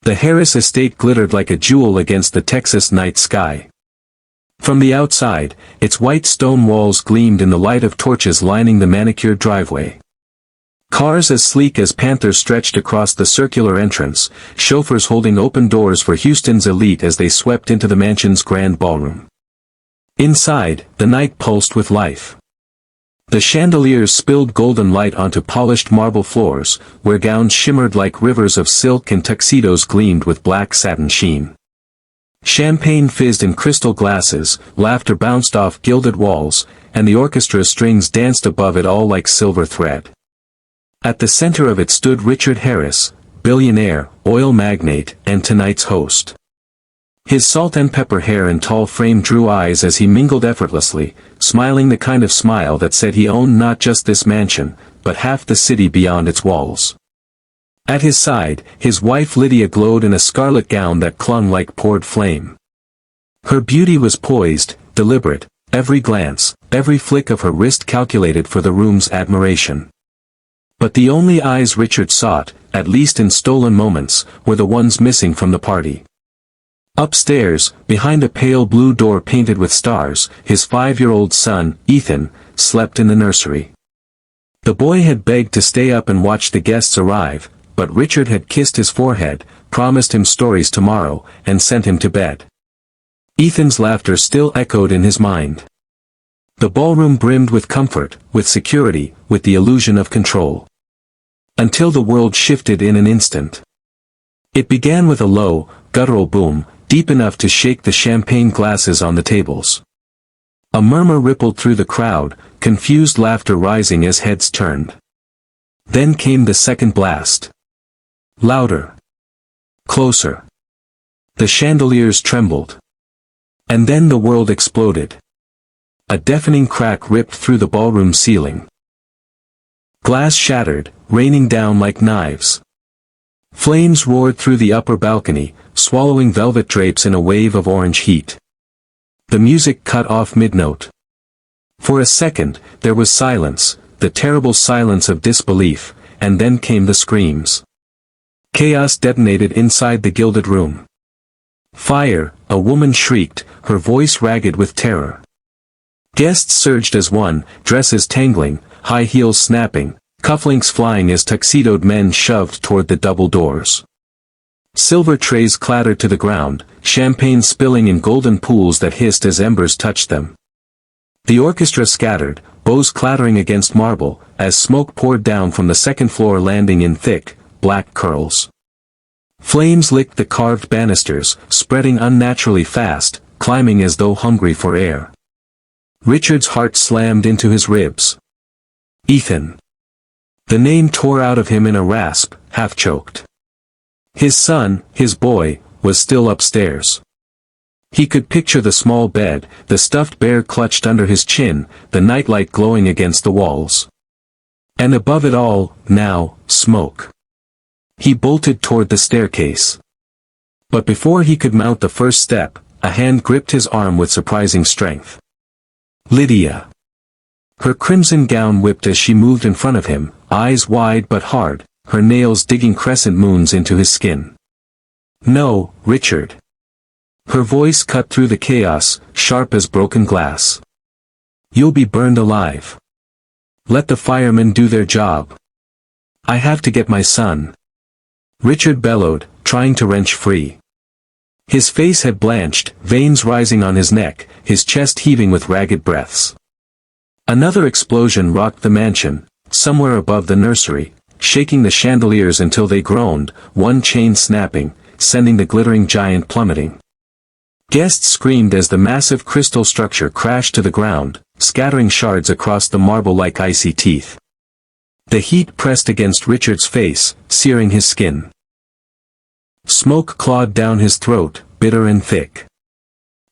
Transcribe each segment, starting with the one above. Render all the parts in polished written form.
The Harris estate glittered like a jewel against the Texas night sky. From the outside, its white stone walls gleamed in the light of torches lining the manicured driveway. Cars as sleek as panthers stretched across the circular entrance, chauffeurs holding open doors for Houston's elite as they swept into the mansion's grand ballroom. Inside, the night pulsed with life. The chandeliers spilled golden light onto polished marble floors, where gowns shimmered like rivers of silk and tuxedos gleamed with black satin sheen. Champagne fizzed in crystal glasses, laughter bounced off gilded walls, and the orchestra strings danced above it all like silver thread. At the center of it stood Richard Harris, billionaire, oil magnate, and tonight's host. His salt and pepper hair and tall frame drew eyes as he mingled effortlessly, smiling the kind of smile that said he owned not just this mansion, but half the city beyond its walls. At his side, his wife Lydia glowed in a scarlet gown that clung like poured flame. Her beauty was poised, deliberate, every glance, every flick of her wrist calculated for the room's admiration. But the only eyes Richard sought, at least in stolen moments, were the ones missing from the party. Upstairs, behind a pale blue door painted with stars, his 5-year-old son, Ethan, slept in the nursery. The boy had begged to stay up and watch the guests arrive, but Richard had kissed his forehead, promised him stories tomorrow, and sent him to bed. Ethan's laughter still echoed in his mind. The ballroom brimmed with comfort, with security, with the illusion of control. Until the world shifted in an instant. It began with a low, guttural boom, deep enough to shake the champagne glasses on the tables. A murmur rippled through the crowd, confused laughter rising as heads turned. Then came the second blast. Louder. Closer. The chandeliers trembled. And then the world exploded. A deafening crack ripped through the ballroom ceiling. Glass shattered, raining down like knives. Flames roared through the upper balcony, swallowing velvet drapes in a wave of orange heat. The music cut off mid-note. For a second, there was silence, the terrible silence of disbelief, and then came the screams. Chaos detonated inside the gilded room. Fire, a woman shrieked, her voice ragged with terror. Guests surged as one, dresses tangling, high heels snapping, cufflinks flying as tuxedoed men shoved toward the double doors. Silver trays clattered to the ground, champagne spilling in golden pools that hissed as embers touched them. The orchestra scattered, bows clattering against marble, as smoke poured down from the second floor landing in thick, black curls. Flames licked the carved banisters, spreading unnaturally fast, climbing as though hungry for air. Richard's heart slammed into his ribs. Ethan. The name tore out of him in a rasp, half-choked. His son, his boy, was still upstairs. He could picture the small bed, the stuffed bear clutched under his chin, the nightlight glowing against the walls. And above it all, now, smoke. He bolted toward the staircase. But before he could mount the first step, a hand gripped his arm with surprising strength. Lydia. Her crimson gown whipped as she moved in front of him, eyes wide but hard, her nails digging crescent moons into his skin. No, Richard. Her voice cut through the chaos, sharp as broken glass. You'll be burned alive. Let the firemen do their job. I have to get my son. Richard bellowed, trying to wrench free. His face had blanched, veins rising on his neck, his chest heaving with ragged breaths. Another explosion rocked the mansion, somewhere above the nursery, shaking the chandeliers until they groaned, one chain snapping, sending the glittering giant plummeting. Guests screamed as the massive crystal structure crashed to the ground, scattering shards across the marble like icy teeth. The heat pressed against Richard's face, searing his skin. Smoke clawed down his throat, bitter and thick.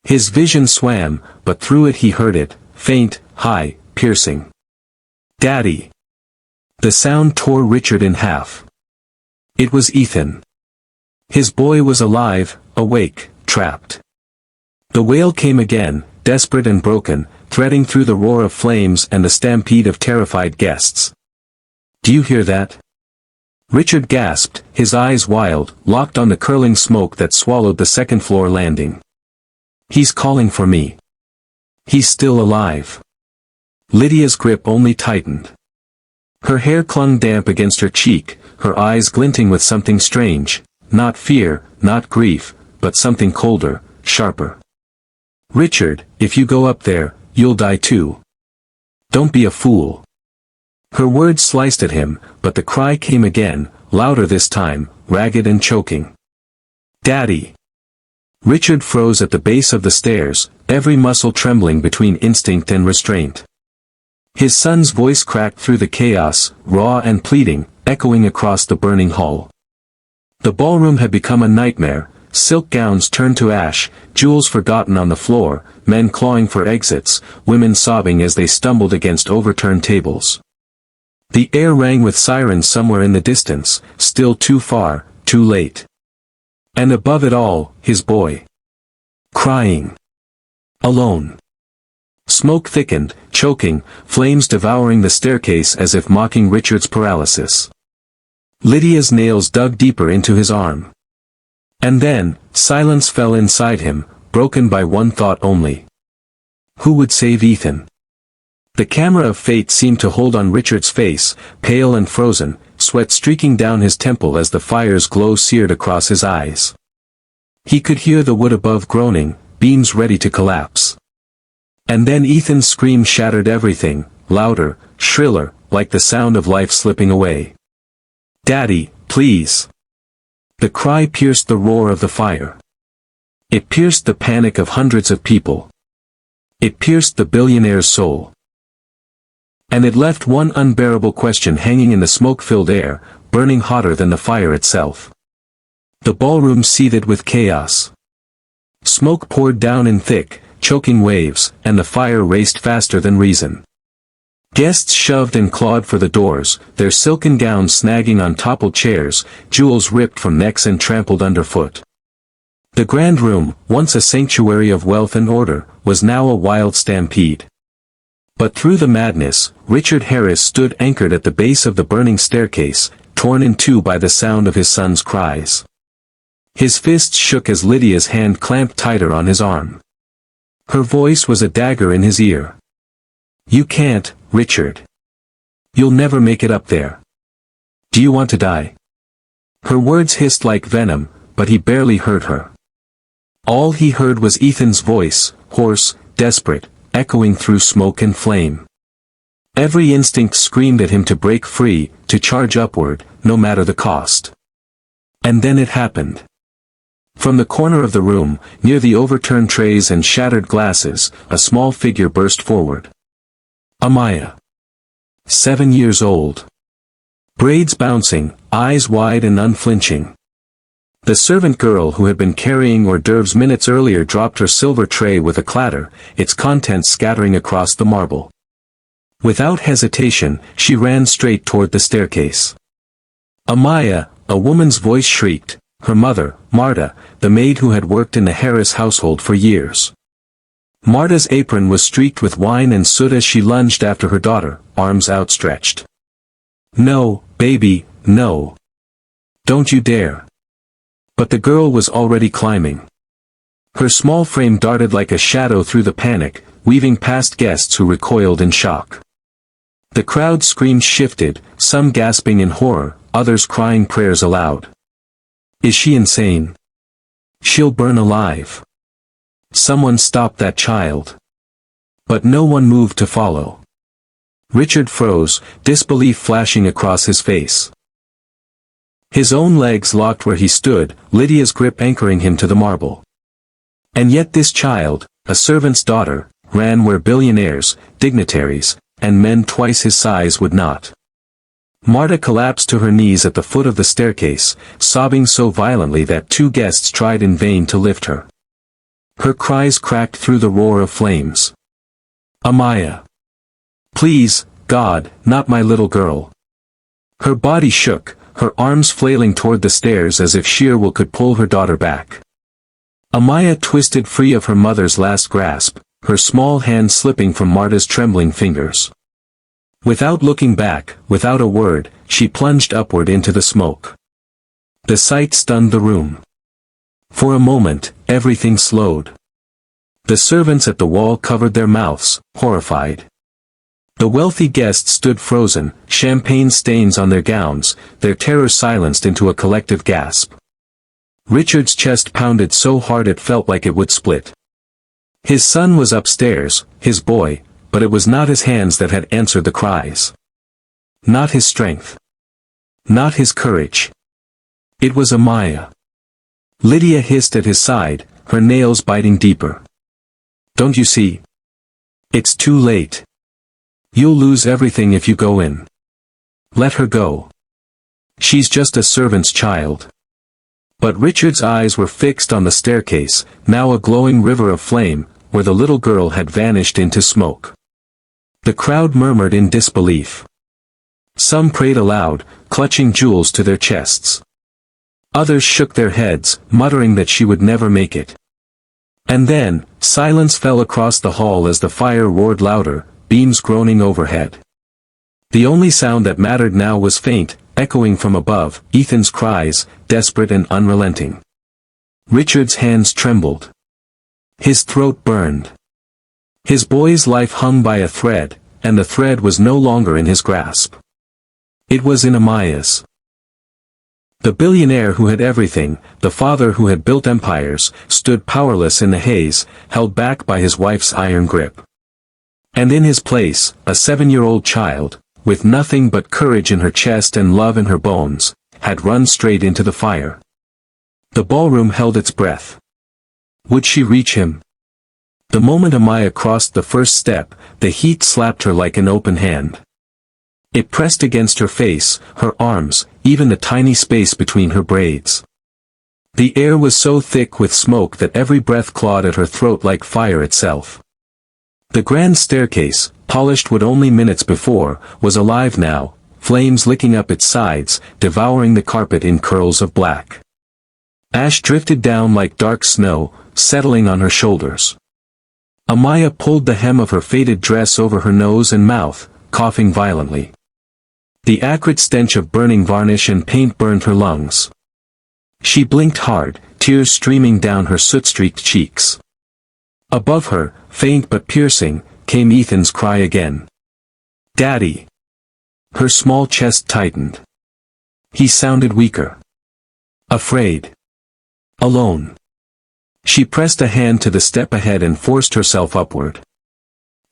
His vision swam, but through it he heard it, faint, high, piercing. Daddy! The sound tore Richard in half. It was Ethan. His boy was alive, awake, trapped. The wail came again, desperate and broken, threading through the roar of flames and the stampede of terrified guests. Do you hear that? Richard gasped, his eyes wild, locked on the curling smoke that swallowed the second-floor landing. He's calling for me. He's still alive. Lydia's grip only tightened. Her hair clung damp against her cheek, her eyes glinting with something strange, not fear, not grief, but something colder, sharper. Richard, if you go up there, you'll die too. Don't be a fool. Her words sliced at him, but the cry came again, louder this time, ragged and choking. Daddy! Richard froze at the base of the stairs, every muscle trembling between instinct and restraint. His son's voice cracked through the chaos, raw and pleading, echoing across the burning hall. The ballroom had become a nightmare, silk gowns turned to ash, jewels forgotten on the floor, men clawing for exits, women sobbing as they stumbled against overturned tables. The air rang with sirens somewhere in the distance, still too far, too late. And above it all, his boy. Crying. Alone. Smoke thickened, choking, flames devouring the staircase as if mocking Richard's paralysis. Lydia's nails dug deeper into his arm. And then, silence fell inside him, broken by one thought only. Who would save Ethan? The camera of fate seemed to hold on Richard's face, pale and frozen, sweat streaking down his temple as the fire's glow seared across his eyes. He could hear the wood above groaning, beams ready to collapse. And then Ethan's scream shattered everything, louder, shriller, like the sound of life slipping away. Daddy, please! The cry pierced the roar of the fire. It pierced the panic of hundreds of people. It pierced the billionaire's soul. And it left one unbearable question hanging in the smoke-filled air, burning hotter than the fire itself. The ballroom seethed with chaos. Smoke poured down in thick, choking waves, and the fire raced faster than reason. Guests shoved and clawed for the doors, their silken gowns snagging on toppled chairs, jewels ripped from necks and trampled underfoot. The grand room, once a sanctuary of wealth and order, was now a wild stampede. But through the madness, Richard Harris stood anchored at the base of the burning staircase, torn in two by the sound of his son's cries. His fists shook as Lydia's hand clamped tighter on his arm. Her voice was a dagger in his ear. You can't, Richard. You'll never make it up there. Do you want to die? Her words hissed like venom, but he barely heard her. All he heard was Ethan's voice, hoarse, desperate, echoing through smoke and flame. Every instinct screamed at him to break free, to charge upward, no matter the cost. And then it happened. From the corner of the room, near the overturned trays and shattered glasses, a small figure burst forward. Amaya. 7 years old. Braids bouncing, eyes wide and unflinching. The servant girl who had been carrying hors d'oeuvres minutes earlier dropped her silver tray with a clatter, its contents scattering across the marble. Without hesitation, she ran straight toward the staircase. Amaya, a woman's voice shrieked, her mother, Marta, the maid who had worked in the Harris household for years. Marta's apron was streaked with wine and soot as she lunged after her daughter, arms outstretched. No, baby, no. Don't you dare. But the girl was already climbing. Her small frame darted like a shadow through the panic, weaving past guests who recoiled in shock. The crowd's screams shifted, some gasping in horror, others crying prayers aloud. Is she insane? She'll burn alive. Someone stop that child. But no one moved to follow. Richard froze, disbelief flashing across his face. His own legs locked where he stood, Lydia's grip anchoring him to the marble. And yet this child, a servant's daughter, ran where billionaires, dignitaries, and men twice his size would not. Marta collapsed to her knees at the foot of the staircase, sobbing so violently that 2 guests tried in vain to lift her. Her cries cracked through the roar of flames. Amaya. Please, God, not my little girl. Her body shook, her arms flailing toward the stairs as if sheer will could pull her daughter back. Amaya twisted free of her mother's last grasp, her small hand slipping from Marta's trembling fingers. Without looking back, without a word, she plunged upward into the smoke. The sight stunned the room. For a moment, everything slowed. The servants at the wall covered their mouths, horrified. The wealthy guests stood frozen, champagne stains on their gowns, their terror silenced into a collective gasp. Richard's chest pounded so hard it felt like it would split. His son was upstairs, his boy, but it was not his hands that had answered the cries. Not his strength. Not his courage. It was Amaya. Lydia hissed at his side, her nails biting deeper. Don't you see? It's too late. You'll lose everything if you go in. Let her go. She's just a servant's child. But Richard's eyes were fixed on the staircase, now a glowing river of flame, where the little girl had vanished into smoke. The crowd murmured in disbelief. Some prayed aloud, clutching jewels to their chests. Others shook their heads, muttering that she would never make it. And then, silence fell across the hall as the fire roared louder, beams groaning overhead. The only sound that mattered now was faint, echoing from above, Ethan's cries, desperate and unrelenting. Richard's hands trembled. His throat burned. His boy's life hung by a thread, and the thread was no longer in his grasp. It was in Amaya's. The billionaire who had everything, the father who had built empires, stood powerless in the haze, held back by his wife's iron grip. And in his place, a 7-year-old child, with nothing but courage in her chest and love in her bones, had run straight into the fire. The ballroom held its breath. Would she reach him? The moment Amaya crossed the first step, the heat slapped her like an open hand. It pressed against her face, her arms, even the tiny space between her braids. The air was so thick with smoke that every breath clawed at her throat like fire itself. The grand staircase, polished wood only minutes before, was alive now, flames licking up its sides, devouring the carpet in curls of black. Ash drifted down like dark snow, settling on her shoulders. Amaya pulled the hem of her faded dress over her nose and mouth, coughing violently. The acrid stench of burning varnish and paint burned her lungs. She blinked hard, tears streaming down her soot-streaked cheeks. Above her, faint but piercing, came Ethan's cry again. "Daddy!" Her small chest tightened. He sounded weaker. Afraid. Alone. She pressed a hand to the step ahead and forced herself upward.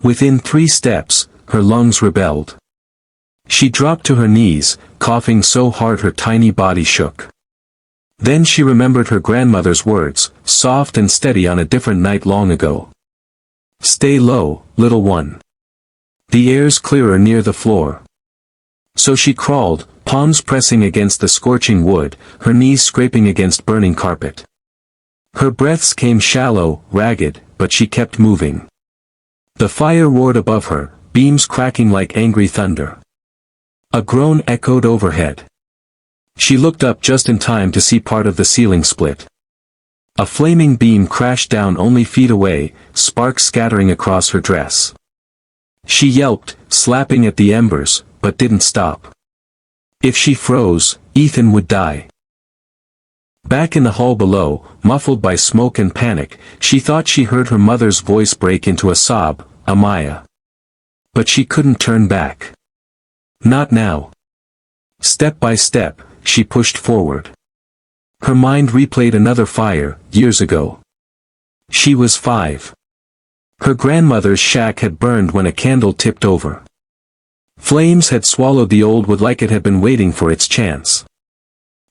Within 3 steps, her lungs rebelled. She dropped to her knees, coughing so hard her tiny body shook. Then she remembered her grandmother's words, soft and steady on a different night long ago. "Stay low, little one. The air's clearer near the floor." So she crawled, palms pressing against the scorching wood, her knees scraping against burning carpet. Her breaths came shallow, ragged, but she kept moving. The fire roared above her, beams cracking like angry thunder. A groan echoed overhead. She looked up just in time to see part of the ceiling split. A flaming beam crashed down only feet away, sparks scattering across her dress. She yelped, slapping at the embers, but didn't stop. If she froze, Ethan would die. Back in the hall below, muffled by smoke and panic, she thought she heard her mother's voice break into a sob, "Amaya." But she couldn't turn back. Not now. Step by step, she pushed forward. Her mind replayed another fire, years ago. She was 5. Her grandmother's shack had burned when a candle tipped over. Flames had swallowed the old wood like it had been waiting for its chance.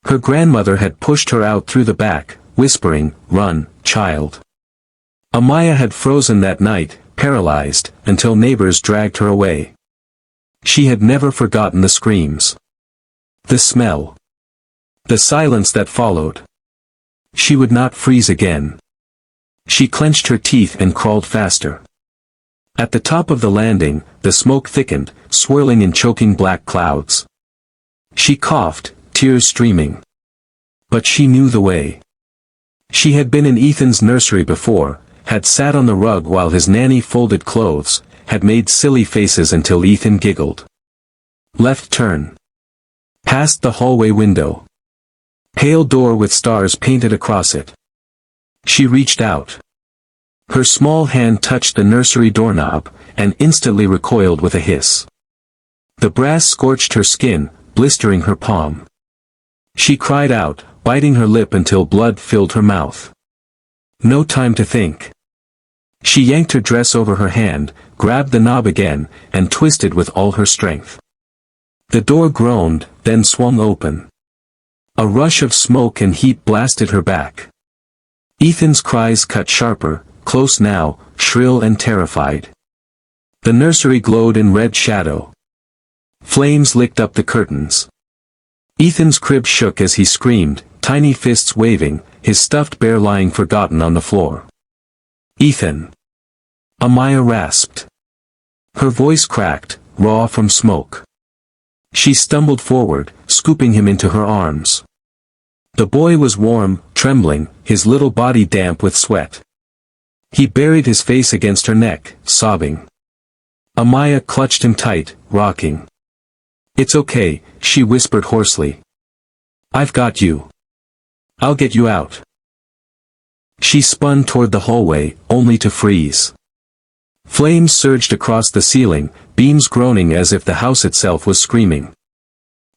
Her grandmother had pushed her out through the back, whispering, "Run, child." Amaya had frozen that night, paralyzed, until neighbors dragged her away. She had never forgotten the screams. The smell. The silence that followed. She would not freeze again. She clenched her teeth and crawled faster. At the top of the landing, the smoke thickened, swirling in choking black clouds. She coughed, tears streaming. But she knew the way. She had been in Ethan's nursery before, had sat on the rug while his nanny folded clothes, had made silly faces until Ethan giggled. Left turn. Past the hallway window. Pale door with stars painted across it. She reached out. Her small hand touched the nursery doorknob, and instantly recoiled with a hiss. The brass scorched her skin, blistering her palm. She cried out, biting her lip until blood filled her mouth. No time to think. She yanked her dress over her hand, grabbed the knob again, and twisted with all her strength. The door groaned, then swung open. A rush of smoke and heat blasted her back. Ethan's cries cut sharper, close now, shrill and terrified. The nursery glowed in red shadow. Flames licked up the curtains. Ethan's crib shook as he screamed, tiny fists waving, his stuffed bear lying forgotten on the floor. "Ethan!" Amaya rasped. Her voice cracked, raw from smoke. She stumbled forward, scooping him into her arms. The boy was warm, trembling, his little body damp with sweat. He buried his face against her neck, sobbing. Amaya clutched him tight, rocking. "It's okay," she whispered hoarsely. "I've got you. I'll get you out." She spun toward the hallway, only to freeze. Flames surged across the ceiling, beams groaning as if the house itself was screaming.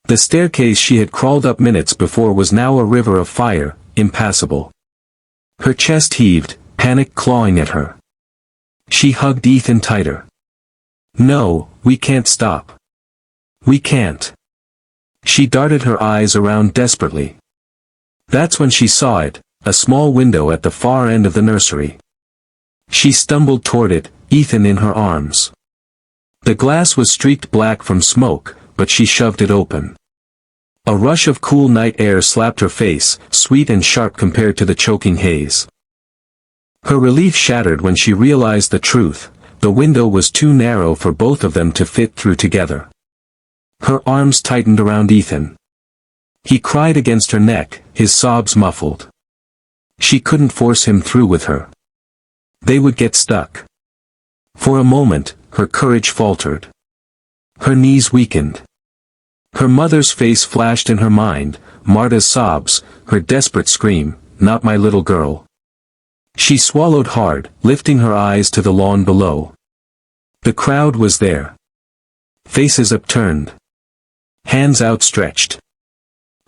The staircase she had crawled up minutes before was now a river of fire, impassable. Her chest heaved, panic clawing at her. She hugged Ethan tighter. "No, we can't stop. We can't." She darted her eyes around desperately. That's when she saw it, a small window at the far end of the nursery. She stumbled toward it, Ethan in her arms. The glass was streaked black from smoke, but she shoved it open. A rush of cool night air slapped her face, sweet and sharp compared to the choking haze. Her relief shattered when she realized the truth: the window was too narrow for both of them to fit through together. Her arms tightened around Ethan. He cried against her neck, his sobs muffled. She couldn't force him through with her. They would get stuck. For a moment, her courage faltered. Her knees weakened. Her mother's face flashed in her mind, Marta's sobs, her desperate scream, "Not my little girl." She swallowed hard, lifting her eyes to the lawn below. The crowd was there. Faces upturned. Hands outstretched.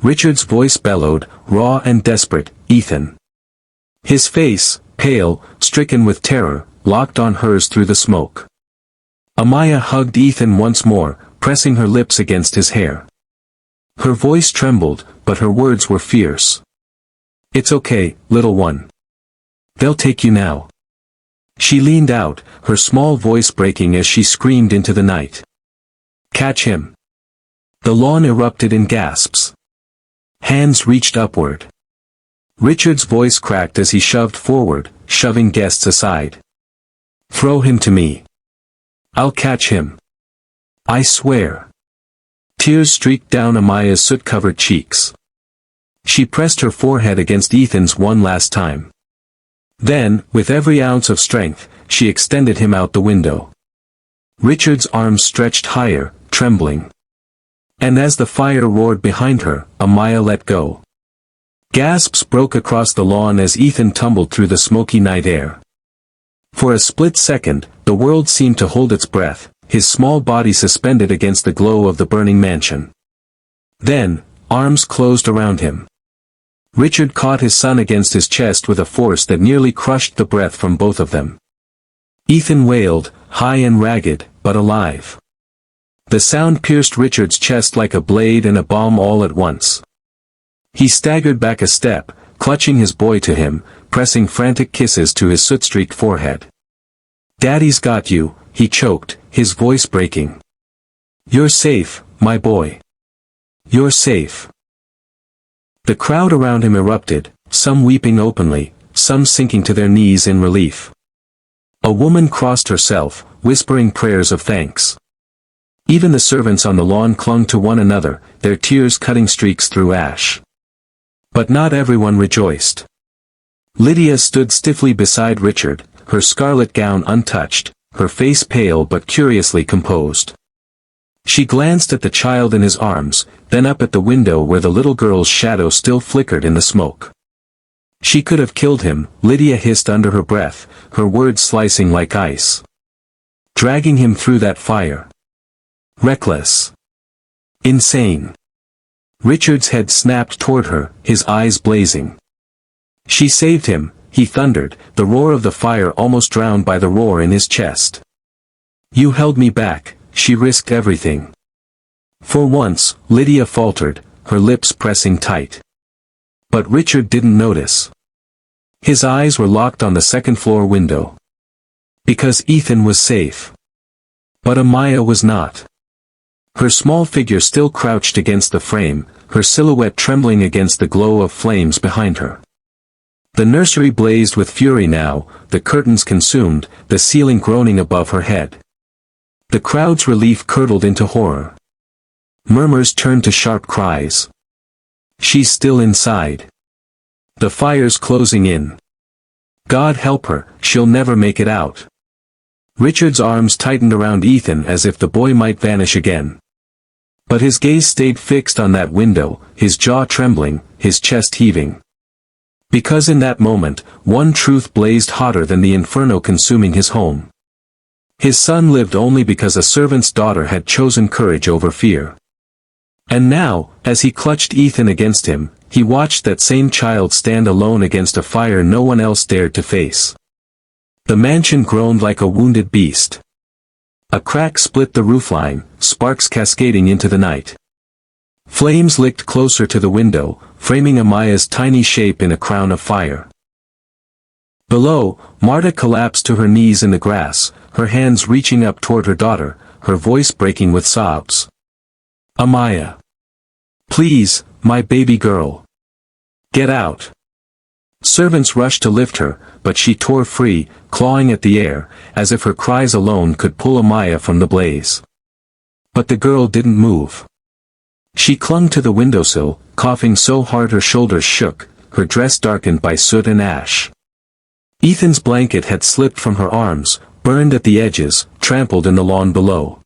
Richard's voice bellowed, raw and desperate, "Ethan." His face, pale, stricken with terror, locked on hers through the smoke. Amaya hugged Ethan once more, pressing her lips against his hair. Her voice trembled, but her words were fierce. "It's okay, little one. They'll take you now." She leaned out, her small voice breaking as she screamed into the night. "Catch him." The lawn erupted in gasps. Hands reached upward. Richard's voice cracked as he shoved forward, shoving guests aside. "Throw him to me. I'll catch him. I swear." Tears streaked down Amaya's soot-covered cheeks. She pressed her forehead against Ethan's one last time. Then, with every ounce of strength, she extended him out the window. Richard's arms stretched higher, trembling. And as the fire roared behind her, Amaya let go. Gasps broke across the lawn as Ethan tumbled through the smoky night air. For a split second, the world seemed to hold its breath, his small body suspended against the glow of the burning mansion. Then, arms closed around him. Richard caught his son against his chest with a force that nearly crushed the breath from both of them. Ethan wailed, high and ragged, but alive. The sound pierced Richard's chest like a blade and a bomb all at once. He staggered back a step, clutching his boy to him, pressing frantic kisses to his soot-streaked forehead. "Daddy's got you," he choked, his voice breaking. "You're safe, my boy. You're safe." The crowd around him erupted, some weeping openly, some sinking to their knees in relief. A woman crossed herself, whispering prayers of thanks. Even the servants on the lawn clung to one another, their tears cutting streaks through ash. But not everyone rejoiced. Lydia stood stiffly beside Richard, her scarlet gown untouched, her face pale but curiously composed. She glanced at the child in his arms, then up at the window where the little girl's shadow still flickered in the smoke. She could have killed him, Lydia hissed under her breath, her words slicing like ice. Dragging him through that fire. Reckless. Insane. Richard's head snapped toward her, his eyes blazing. She saved him, he thundered, the roar of the fire almost drowned by the roar in his chest. You held me back, she risked everything. For once, Lydia faltered, her lips pressing tight. But Richard didn't notice. His eyes were locked on the second-floor window. Because Ethan was safe. But Amaya was not. Her small figure still crouched against the frame, her silhouette trembling against the glow of flames behind her. The nursery blazed with fury now, the curtains consumed, the ceiling groaning above her head. The crowd's relief curdled into horror. Murmurs turned to sharp cries. She's still inside. The fire's closing in. God help her, she'll never make it out. Richard's arms tightened around Ethan as if the boy might vanish again. But his gaze stayed fixed on that window, his jaw trembling, his chest heaving. Because in that moment, one truth blazed hotter than the inferno consuming his home. His son lived only because a servant's daughter had chosen courage over fear. And now, as he clutched Ethan against him, he watched that same child stand alone against a fire no one else dared to face. The mansion groaned like a wounded beast. A crack split the roofline, sparks cascading into the night. Flames licked closer to the window, framing Amaya's tiny shape in a crown of fire. Below, Marta collapsed to her knees in the grass, her hands reaching up toward her daughter, her voice breaking with sobs. Amaya. Please, my baby girl. Get out. Servants rushed to lift her, but she tore free, clawing at the air, as if her cries alone could pull Amaya from the blaze. But the girl didn't move. She clung to the windowsill, coughing so hard her shoulders shook, her dress darkened by soot and ash. Ethan's blanket had slipped from her arms, burned at the edges, trampled in the lawn below.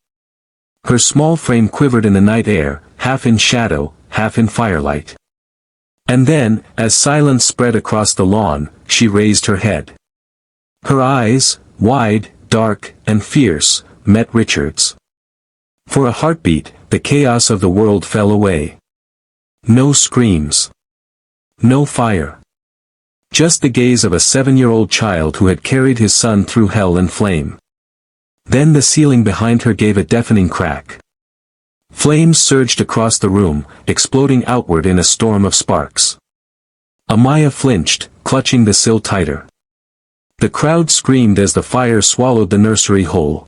Her small frame quivered in the night air, half in shadow, half in firelight. And then, as silence spread across the lawn, she raised her head. Her eyes, wide, dark, and fierce, met Richard's. For a heartbeat, the chaos of the world fell away. No screams. No fire. Just the gaze of a 7-year-old child who had carried his son through hell and flame. Then the ceiling behind her gave a deafening crack. Flames surged across the room, exploding outward in a storm of sparks. Amaya flinched, clutching the sill tighter. The crowd screamed as the fire swallowed the nursery whole.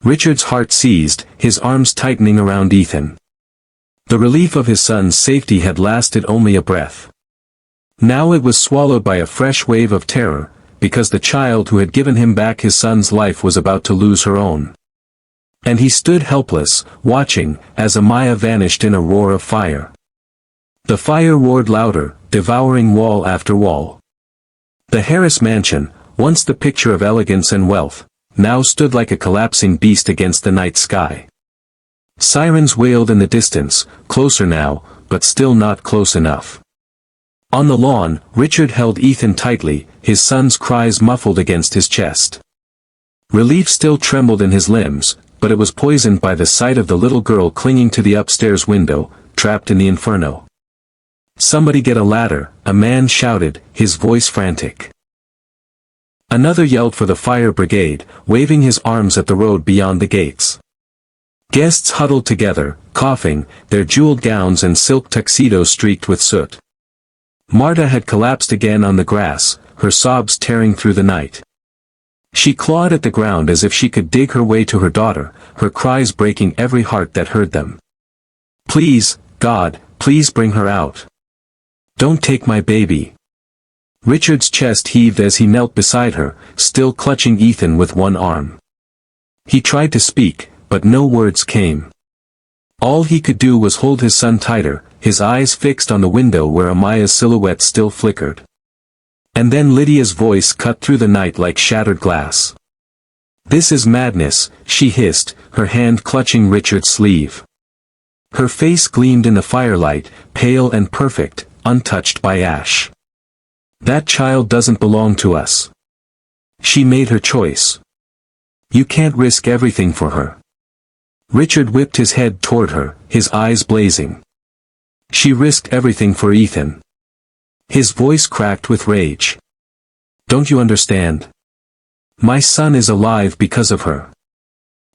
Richard's heart seized, his arms tightening around Ethan. The relief of his son's safety had lasted only a breath. Now it was swallowed by a fresh wave of terror, because the child who had given him back his son's life was about to lose her own. And he stood helpless, watching, as Amaya vanished in a roar of fire. The fire roared louder, devouring wall after wall. The Harris mansion, once the picture of elegance and wealth, now stood like a collapsing beast against the night sky. Sirens wailed in the distance, closer now, but still not close enough. On the lawn, Richard held Ethan tightly, his son's cries muffled against his chest. Relief still trembled in his limbs, but it was poisoned by the sight of the little girl clinging to the upstairs window, trapped in the inferno. Somebody get a ladder, a man shouted, his voice frantic. Another yelled for the fire brigade, waving his arms at the road beyond the gates. Guests huddled together, coughing, their jeweled gowns and silk tuxedos streaked with soot. Marta had collapsed again on the grass, her sobs tearing through the night. She clawed at the ground as if she could dig her way to her daughter, her cries breaking every heart that heard them. Please, God, please bring her out. Don't take my baby. Richard's chest heaved as he knelt beside her, still clutching Ethan with one arm. He tried to speak, but no words came. All he could do was hold his son tighter, his eyes fixed on the window where Amaya's silhouette still flickered. And then Lydia's voice cut through the night like shattered glass. "This is madness," she hissed, her hand clutching Richard's sleeve. Her face gleamed in the firelight, pale and perfect, untouched by ash. "That child doesn't belong to us. She made her choice. You can't risk everything for her." Richard whipped his head toward her, his eyes blazing. "She risked everything for Ethan." His voice cracked with rage. "Don't you understand? My son is alive because of her."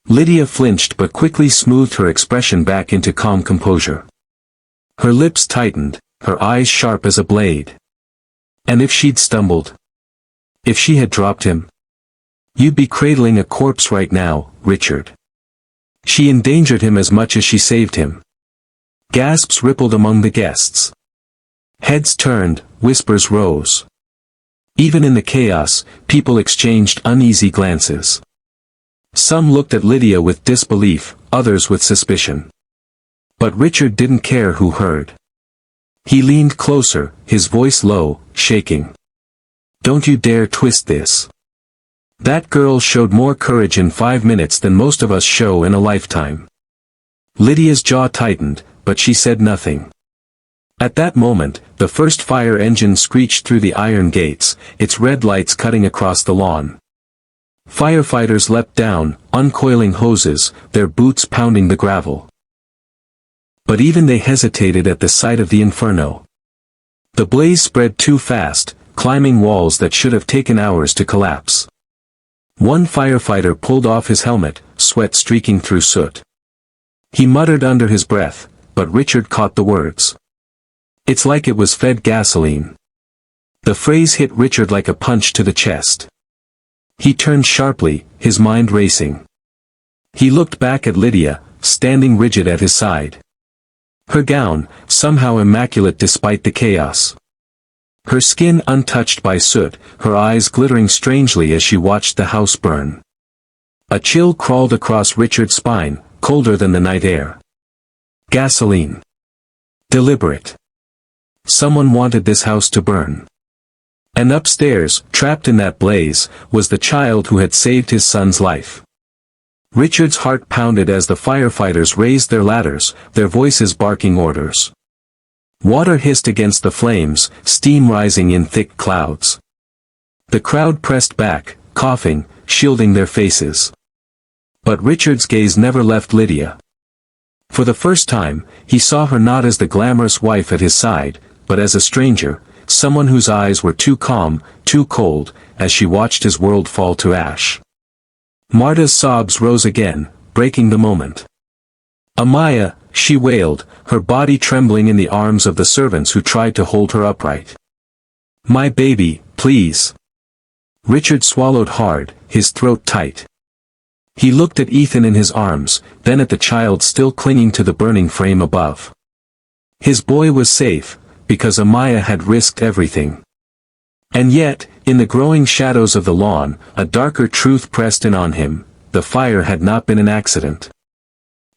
Lydia flinched but quickly smoothed her expression back into calm composure. Her lips tightened, her eyes sharp as a blade. "And if she'd stumbled? If she had dropped him? You'd be cradling a corpse right now, Richard. She endangered him as much as she saved him." Gasps rippled among the guests. Heads turned, whispers rose. Even in the chaos, people exchanged uneasy glances. Some looked at Lydia with disbelief, others with suspicion. But Richard didn't care who heard. He leaned closer, his voice low, shaking. "Don't you dare twist this. That girl showed more courage in 5 minutes than most of us show in a lifetime." Lydia's jaw tightened, but she said nothing. At that moment, the first fire engine screeched through the iron gates, its red lights cutting across the lawn. Firefighters leapt down, uncoiling hoses, their boots pounding the gravel. But even they hesitated at the sight of the inferno. The blaze spread too fast, climbing walls that should have taken hours to collapse. One firefighter pulled off his helmet, sweat streaking through soot. He muttered under his breath, but Richard caught the words. "It's like it was fed gasoline." The phrase hit Richard like a punch to the chest. He turned sharply, his mind racing. He looked back at Lydia, standing rigid at his side. Her gown, somehow immaculate despite the chaos. Her skin untouched by soot, her eyes glittering strangely as she watched the house burn. A chill crawled across Richard's spine, colder than the night air. Gasoline. Deliberate. Someone wanted this house to burn. And upstairs, trapped in that blaze, was the child who had saved his son's life. Richard's heart pounded as the firefighters raised their ladders, their voices barking orders. Water hissed against the flames, steam rising in thick clouds. The crowd pressed back, coughing, shielding their faces. But Richard's gaze never left Lydia. For the first time, he saw her not as the glamorous wife at his side, but as a stranger, someone whose eyes were too calm, too cold, as she watched his world fall to ash. Marta's sobs rose again, breaking the moment. "Amaya," she wailed, her body trembling in the arms of the servants who tried to hold her upright. "My baby, please." Richard swallowed hard, his throat tight. He looked at Ethan in his arms, then at the child still clinging to the burning frame above. His boy was safe, because Amaya had risked everything. And yet, in the growing shadows of the lawn, a darker truth pressed in on him: the fire had not been an accident.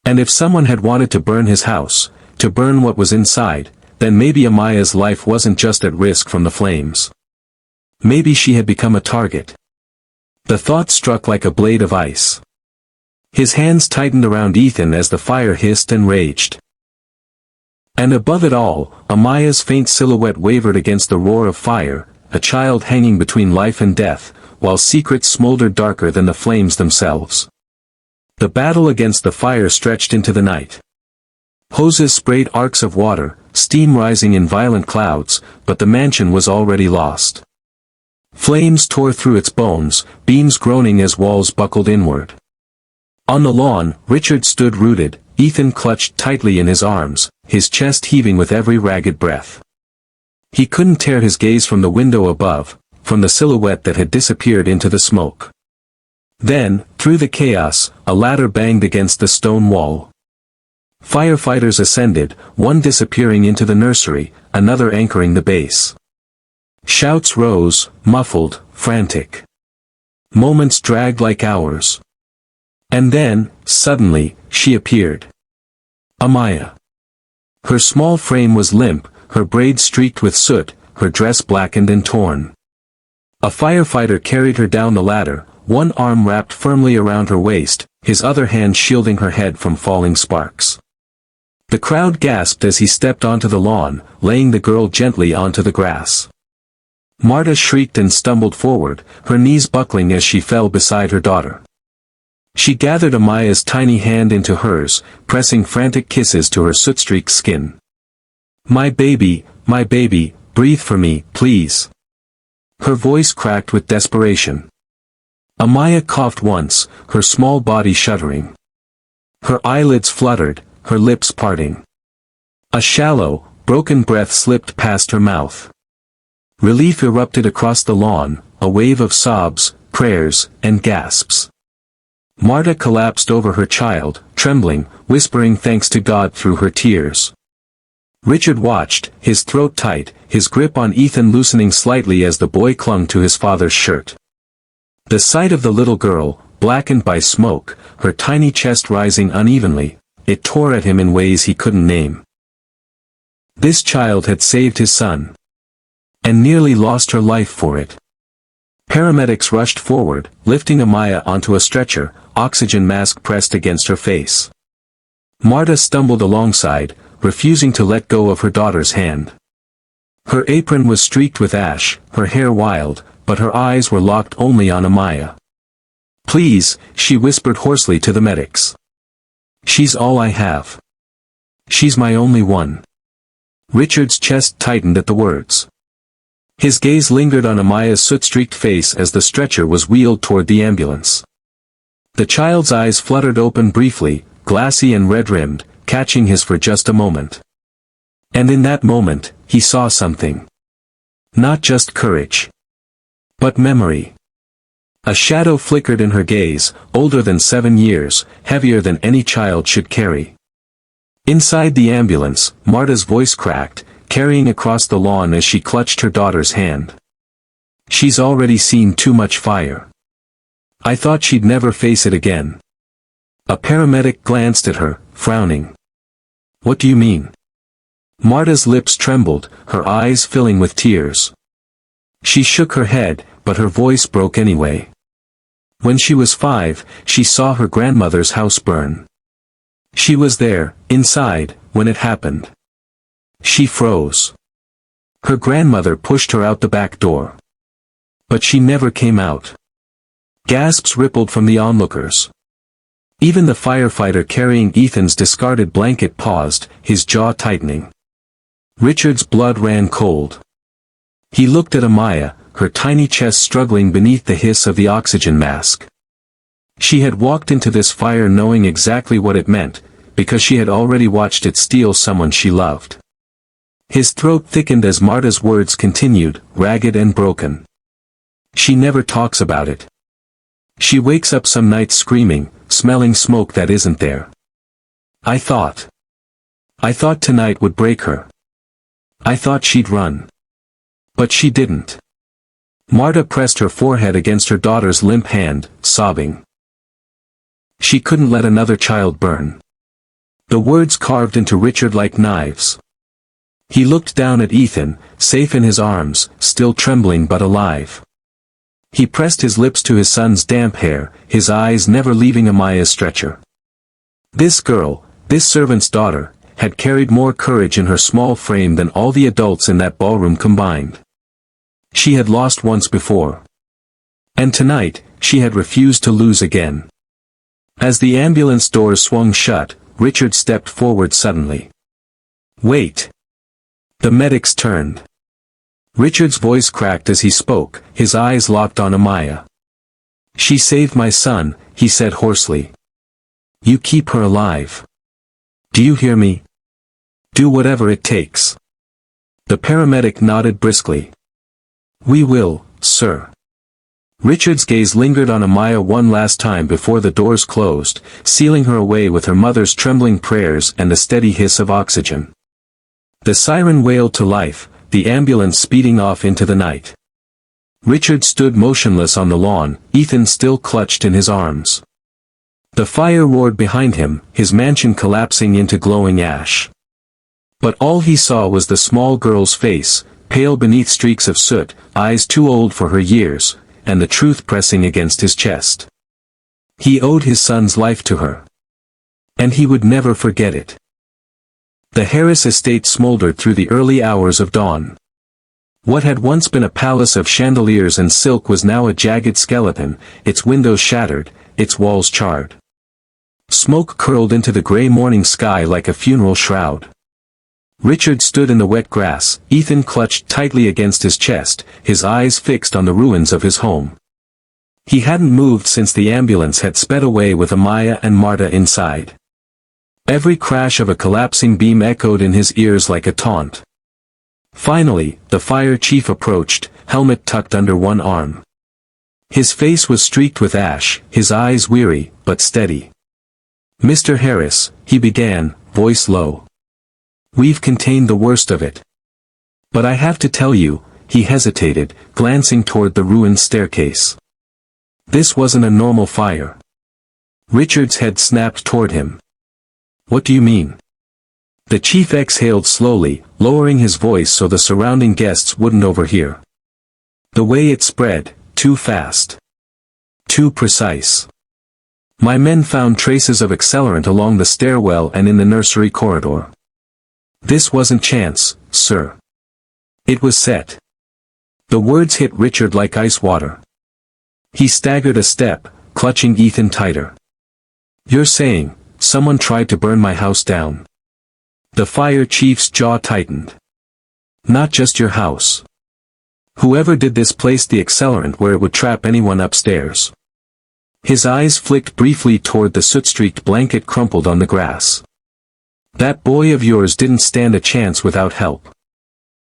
And if someone had wanted to burn his house, to burn what was inside, then maybe Amaya's life wasn't just at risk from the flames. Maybe she had become a target. The thought struck like a blade of ice. His hands tightened around Ethan as the fire hissed and raged. And above it all, Amaya's faint silhouette wavered against the roar of fire, a child hanging between life and death, while secrets smoldered darker than the flames themselves. The battle against the fire stretched into the night. Hoses sprayed arcs of water, steam rising in violent clouds, but the mansion was already lost. Flames tore through its bones, beams groaning as walls buckled inward. On the lawn, Richard stood rooted, Ethan clutched tightly in his arms, his chest heaving with every ragged breath. He couldn't tear his gaze from the window above, from the silhouette that had disappeared into the smoke. Then, through the chaos, a ladder banged against the stone wall. Firefighters ascended, one disappearing into the nursery, another anchoring the base. Shouts rose, muffled, frantic. Moments dragged like hours. And then, suddenly, she appeared. Amaya. Her small frame was limp, her braids streaked with soot, her dress blackened and torn. A firefighter carried her down the ladder, one arm wrapped firmly around her waist, his other hand shielding her head from falling sparks. The crowd gasped as he stepped onto the lawn, laying the girl gently onto the grass. Marta shrieked and stumbled forward, her knees buckling as she fell beside her daughter. She gathered Amaya's tiny hand into hers, pressing frantic kisses to her soot-streaked skin. My baby, breathe for me, please." Her voice cracked with desperation. Amaya coughed once, her small body shuddering. Her eyelids fluttered, her lips parting. A shallow, broken breath slipped past her mouth. Relief erupted across the lawn, a wave of sobs, prayers, and gasps. Marta collapsed over her child, trembling, whispering thanks to God through her tears. Richard watched, his throat tight, his grip on Ethan loosening slightly as the boy clung to his father's shirt. The sight of the little girl, blackened by smoke, her tiny chest rising unevenly, it tore at him in ways he couldn't name. This child had saved his son. And nearly lost her life for it. Paramedics rushed forward, lifting Amaya onto a stretcher, oxygen mask pressed against her face. Marta stumbled alongside, refusing to let go of her daughter's hand. Her apron was streaked with ash, her hair wild, but her eyes were locked only on Amaya. Please, she whispered hoarsely to the medics. She's all I have. She's my only one. Richard's chest tightened at the words. His gaze lingered on Amaya's soot-streaked face as the stretcher was wheeled toward the ambulance. The child's eyes fluttered open briefly, glassy and red-rimmed, catching his for just a moment. And in that moment, he saw something. Not just courage. But memory. A shadow flickered in her gaze, older than 7 years, heavier than any child should carry. Inside the ambulance, Marta's voice cracked, carrying across the lawn as she clutched her daughter's hand. She's already seen too much fire. I thought she'd never face it again. A paramedic glanced at her, frowning. What do you mean? Marta's lips trembled, her eyes filling with tears. She shook her head, but her voice broke anyway. When she was 5, she saw her grandmother's house burn. She was there, inside, when it happened. She froze. Her grandmother pushed her out the back door. But she never came out. Gasps rippled from the onlookers. Even the firefighter carrying Ethan's discarded blanket paused, his jaw tightening. Richard's blood ran cold. He looked at Amaya, her tiny chest struggling beneath the hiss of the oxygen mask. She had walked into this fire knowing exactly what it meant, because she had already watched it steal someone she loved. His throat thickened as Marta's words continued, ragged and broken. She never talks about it. She wakes up some nights screaming, smelling smoke that isn't there. I thought tonight would break her. I thought she'd run. But she didn't. Marta pressed her forehead against her daughter's limp hand, sobbing. She couldn't let another child burn. The words carved into Richard like knives. He looked down at Ethan, safe in his arms, still trembling but alive. He pressed his lips to his son's damp hair, his eyes never leaving Amaya's stretcher. This girl, this servant's daughter, had carried more courage in her small frame than all the adults in that ballroom combined. She had lost once before. And tonight, she had refused to lose again. As the ambulance doors swung shut, Richard stepped forward suddenly. Wait. The medics turned. Richard's voice cracked as he spoke, his eyes locked on Amaya. She saved my son, he said hoarsely. You keep her alive. Do you hear me? Do whatever it takes. The paramedic nodded briskly. We will, sir. Richard's gaze lingered on Amaya one last time before the doors closed, sealing her away with her mother's trembling prayers and the steady hiss of oxygen. The siren wailed to life, the ambulance speeding off into the night. Richard stood motionless on the lawn, Ethan still clutched in his arms. The fire roared behind him, his mansion collapsing into glowing ash. But all he saw was the small girl's face, pale beneath streaks of soot, eyes too old for her years, and the truth pressing against his chest. He owed his son's life to her. And he would never forget it. The Harris estate smoldered through the early hours of dawn. What had once been a palace of chandeliers and silk was now a jagged skeleton, its windows shattered, its walls charred. Smoke curled into the gray morning sky like a funeral shroud. Richard stood in the wet grass, Ethan clutched tightly against his chest, his eyes fixed on the ruins of his home. He hadn't moved since the ambulance had sped away with Amaya and Marta inside. Every crash of a collapsing beam echoed in his ears like a taunt. Finally, the fire chief approached, helmet tucked under one arm. His face was streaked with ash, his eyes weary, but steady. "Mr. Harris," he began, voice low. "We've contained the worst of it. But I have to tell you," he hesitated, glancing toward the ruined staircase. "This wasn't a normal fire." Richard's head snapped toward him. "What do you mean?" The chief exhaled slowly, lowering his voice so the surrounding guests wouldn't overhear. "The way it spread, too fast. Too precise. My men found traces of accelerant along the stairwell and in the nursery corridor. This wasn't chance, sir. It was set." The words hit Richard like ice water. He staggered a step, clutching Ethan tighter. "You're saying, someone tried to burn my house down?" The fire chief's jaw tightened. "Not just your house. Whoever did this placed the accelerant where it would trap anyone upstairs." His eyes flicked briefly toward the soot-streaked blanket crumpled on the grass. "That boy of yours didn't stand a chance without help."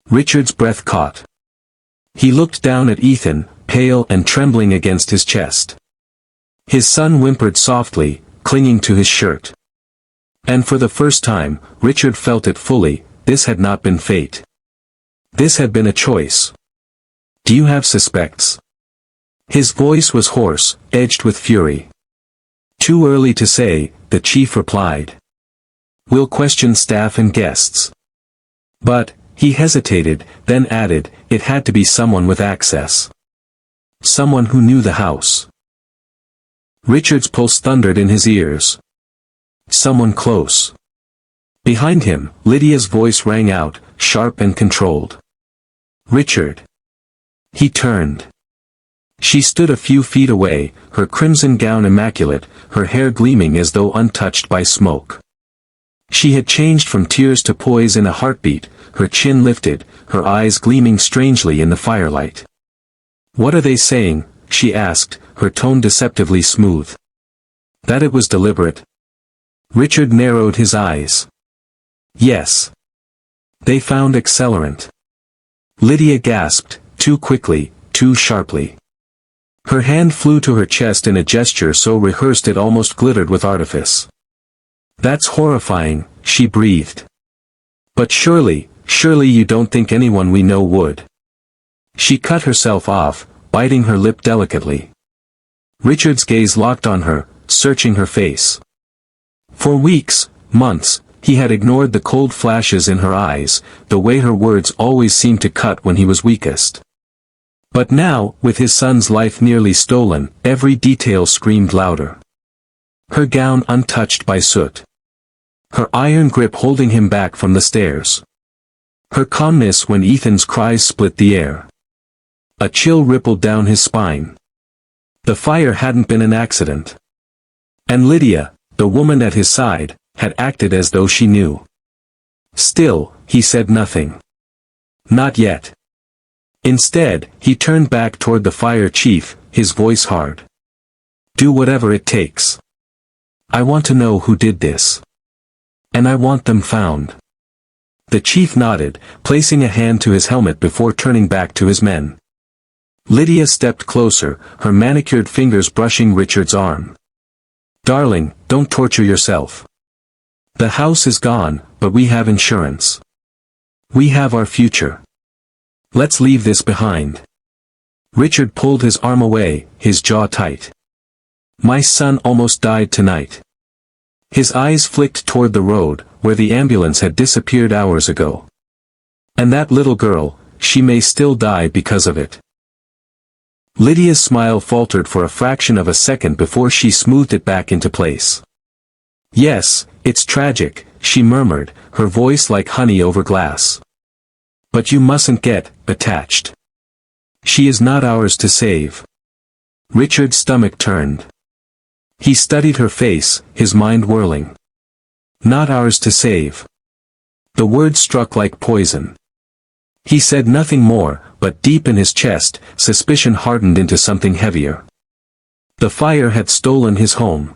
Richard's breath caught. He looked down at Ethan, pale and trembling against his chest. His son whimpered softly, clinging to his shirt. And for the first time, Richard felt it fully, this had not been fate. This had been a choice. "Do you have suspects?" His voice was hoarse, edged with fury. "Too early to say," the chief replied. "We'll question staff and guests." "But," he hesitated, then added, "it had to be someone with access. Someone who knew the house." Richard's pulse thundered in his ears. Someone close. Behind him, Lydia's voice rang out, sharp and controlled. "Richard." He turned. She stood a few feet away, her crimson gown immaculate, her hair gleaming as though untouched by smoke. She had changed from tears to poise in a heartbeat, her chin lifted, her eyes gleaming strangely in the firelight. "What are they saying?" she asked, her tone deceptively smooth. "That it was deliberate." Richard narrowed his eyes. "Yes. They found accelerant." Lydia gasped, too quickly, too sharply. Her hand flew to her chest in a gesture so rehearsed it almost glittered with artifice. "That's horrifying," she breathed. "But surely you don't think anyone we know would." She cut herself off, biting her lip delicately. Richard's gaze locked on her, searching her face. For weeks, months, he had ignored the cold flashes in her eyes, the way her words always seemed to cut when he was weakest. But now, with his son's life nearly stolen, every detail screamed louder. Her gown untouched by soot. Her iron grip holding him back from the stairs. Her calmness when Ethan's cries split the air. A chill rippled down his spine. The fire hadn't been an accident. And Lydia, the woman at his side, had acted as though she knew. Still, he said nothing. Not yet. Instead, he turned back toward the fire chief, his voice hard. "Do whatever it takes. I want to know who did this. And I want them found." The chief nodded, placing a hand to his helmet before turning back to his men. Lydia stepped closer, her manicured fingers brushing Richard's arm. "Darling, don't torture yourself. The house is gone, but we have insurance. We have our future. Let's leave this behind." Richard pulled his arm away, his jaw tight. "My son almost died tonight." His eyes flicked toward the road, where the ambulance had disappeared hours ago. "And that little girl, she may still die because of it." Lydia's smile faltered for a fraction of a second before she smoothed it back into place. "Yes, it's tragic," she murmured, her voice like honey over glass. "But you mustn't get attached. She is not ours to save." Richard's stomach turned. He studied her face, his mind whirling. Not ours to save. The word struck like poison. He said nothing more, but deep in his chest, suspicion hardened into something heavier. The fire had stolen his home.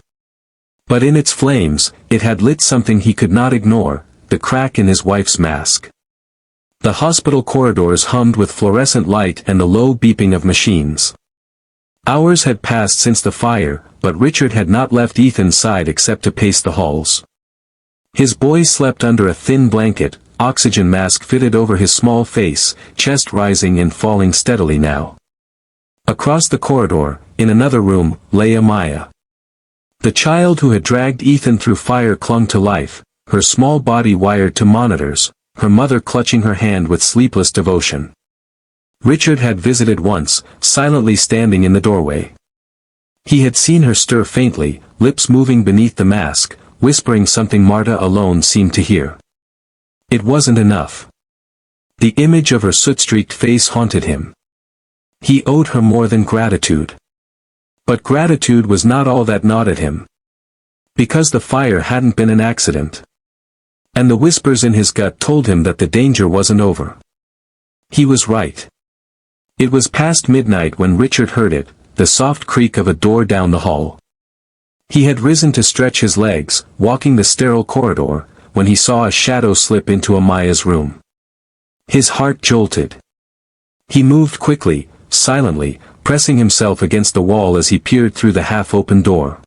But in its flames, it had lit something he could not ignore, the crack in his wife's mask. The hospital corridors hummed with fluorescent light and the low beeping of machines. Hours had passed since the fire, but Richard had not left Ethan's side except to pace the halls. His boy slept under a thin blanket, oxygen mask fitted over his small face, chest rising and falling steadily now. Across the corridor, in another room, lay Amaya. The child who had dragged Ethan through fire clung to life, her small body wired to monitors, her mother clutching her hand with sleepless devotion. Richard had visited once, silently standing in the doorway. He had seen her stir faintly, lips moving beneath the mask, whispering something Marta alone seemed to hear. It wasn't enough. The image of her soot-streaked face haunted him. He owed her more than gratitude. But gratitude was not all that gnawed at him. Because the fire hadn't been an accident. And the whispers in his gut told him that the danger wasn't over. He was right. It was past midnight when Richard heard it, the soft creak of a door down the hall. He had risen to stretch his legs, walking the sterile corridor, when he saw a shadow slip into Amaya's room. His heart jolted. He moved quickly, silently, pressing himself against the wall as he peered through the half-open door.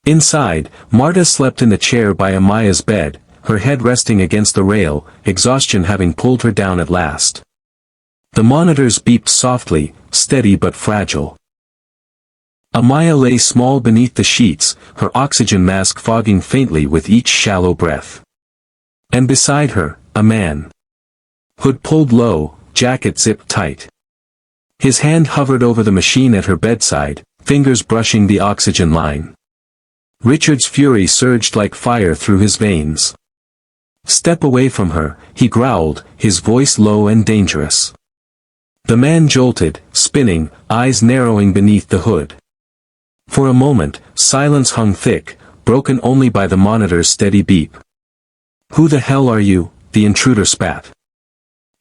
Inside, Marta slept in the chair by Amaya's bed, her head resting against the rail, exhaustion having pulled her down at last. The monitors beeped softly, steady but fragile. Amaya lay small beneath the sheets, her oxygen mask fogging faintly with each shallow breath. And beside her, a man. Hood pulled low, jacket zipped tight. His hand hovered over the machine at her bedside, fingers brushing the oxygen line. Richard's fury surged like fire through his veins. "Step away from her," he growled, his voice low and dangerous. The man jolted, spinning, eyes narrowing beneath the hood. For a moment, silence hung thick, broken only by the monitor's steady beep. "Who the hell are you?" the intruder spat.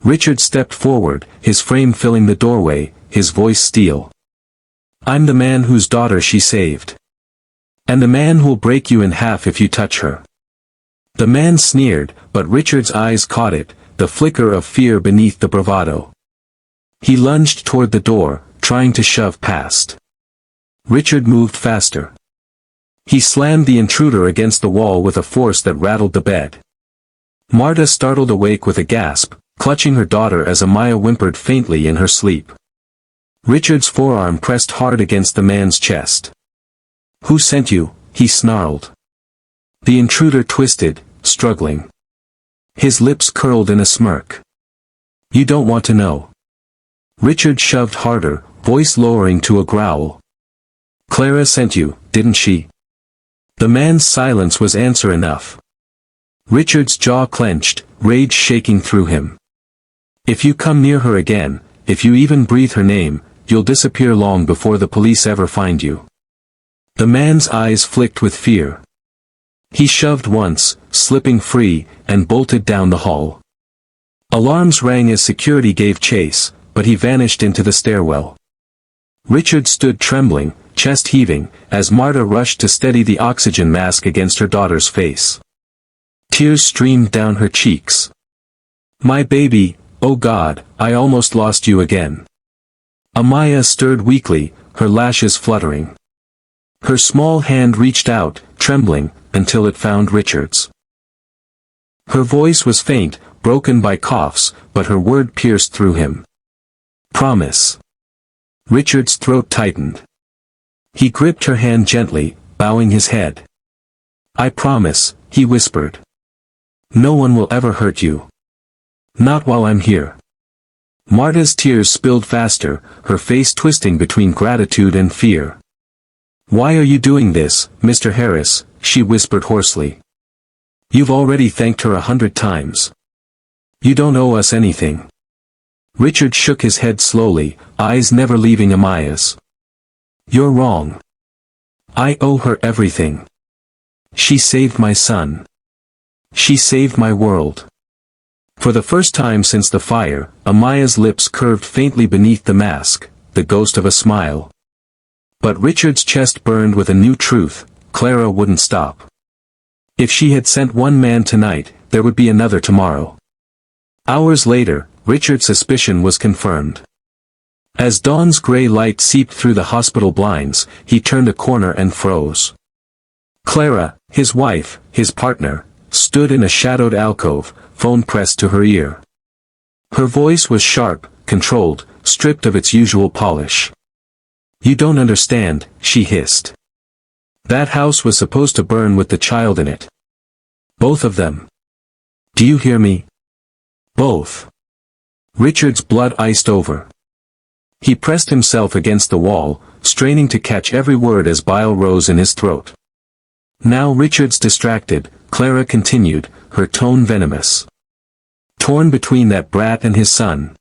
Richard stepped forward, his frame filling the doorway, his voice steel. "I'm the man whose daughter she saved. And the man who'll break you in half if you touch her." The man sneered, but Richard's eyes caught it, the flicker of fear beneath the bravado. He lunged toward the door, trying to shove past. Richard moved faster. He slammed the intruder against the wall with a force that rattled the bed. Marta startled awake with a gasp, clutching her daughter as Amaya whimpered faintly in her sleep. Richard's forearm pressed hard against the man's chest. "Who sent you?" he snarled. The intruder twisted, struggling. His lips curled in a smirk. "You don't want to know." Richard shoved harder, voice lowering to a growl. "Clara sent you, didn't she?" The man's silence was answer enough. Richard's jaw clenched, rage shaking through him. "If you come near her again, if you even breathe her name, you'll disappear long before the police ever find you." The man's eyes flicked with fear. He shoved once, slipping free, and bolted down the hall. Alarms rang as security gave chase, but he vanished into the stairwell. Richard stood trembling, chest heaving, as Marta rushed to steady the oxygen mask against her daughter's face. Tears streamed down her cheeks. "My baby, oh God, I almost lost you again." Amaya stirred weakly, her lashes fluttering. Her small hand reached out, trembling, until it found Richard's. Her voice was faint, broken by coughs, but her word pierced through him. "Promise." Richard's throat tightened. He gripped her hand gently, bowing his head. "I promise," he whispered. "No one will ever hurt you. Not while I'm here." Marta's tears spilled faster, her face twisting between gratitude and fear. "Why are you doing this, Mr. Harris?" she whispered hoarsely. "You've already thanked her 100 times. You don't owe us anything." Richard shook his head slowly, eyes never leaving Amaya's. "You're wrong. I owe her everything. She saved my son. She saved my world." For the first time since the fire, Amaya's lips curved faintly beneath the mask, the ghost of a smile. But Richard's chest burned with a new truth: Clara wouldn't stop. If she had sent one man tonight, there would be another tomorrow. Hours later, Richard's suspicion was confirmed. As dawn's gray light seeped through the hospital blinds, he turned a corner and froze. Clara, his wife, his partner, stood in a shadowed alcove, phone pressed to her ear. Her voice was sharp, controlled, stripped of its usual polish. "You don't understand," she hissed. "That house was supposed to burn with the child in it. Both of them. Do you hear me? Both." Richard's blood iced over. He pressed himself against the wall, straining to catch every word as bile rose in his throat. "Now Richard's distracted," Clara continued, her tone venomous. "Torn between that brat and his son.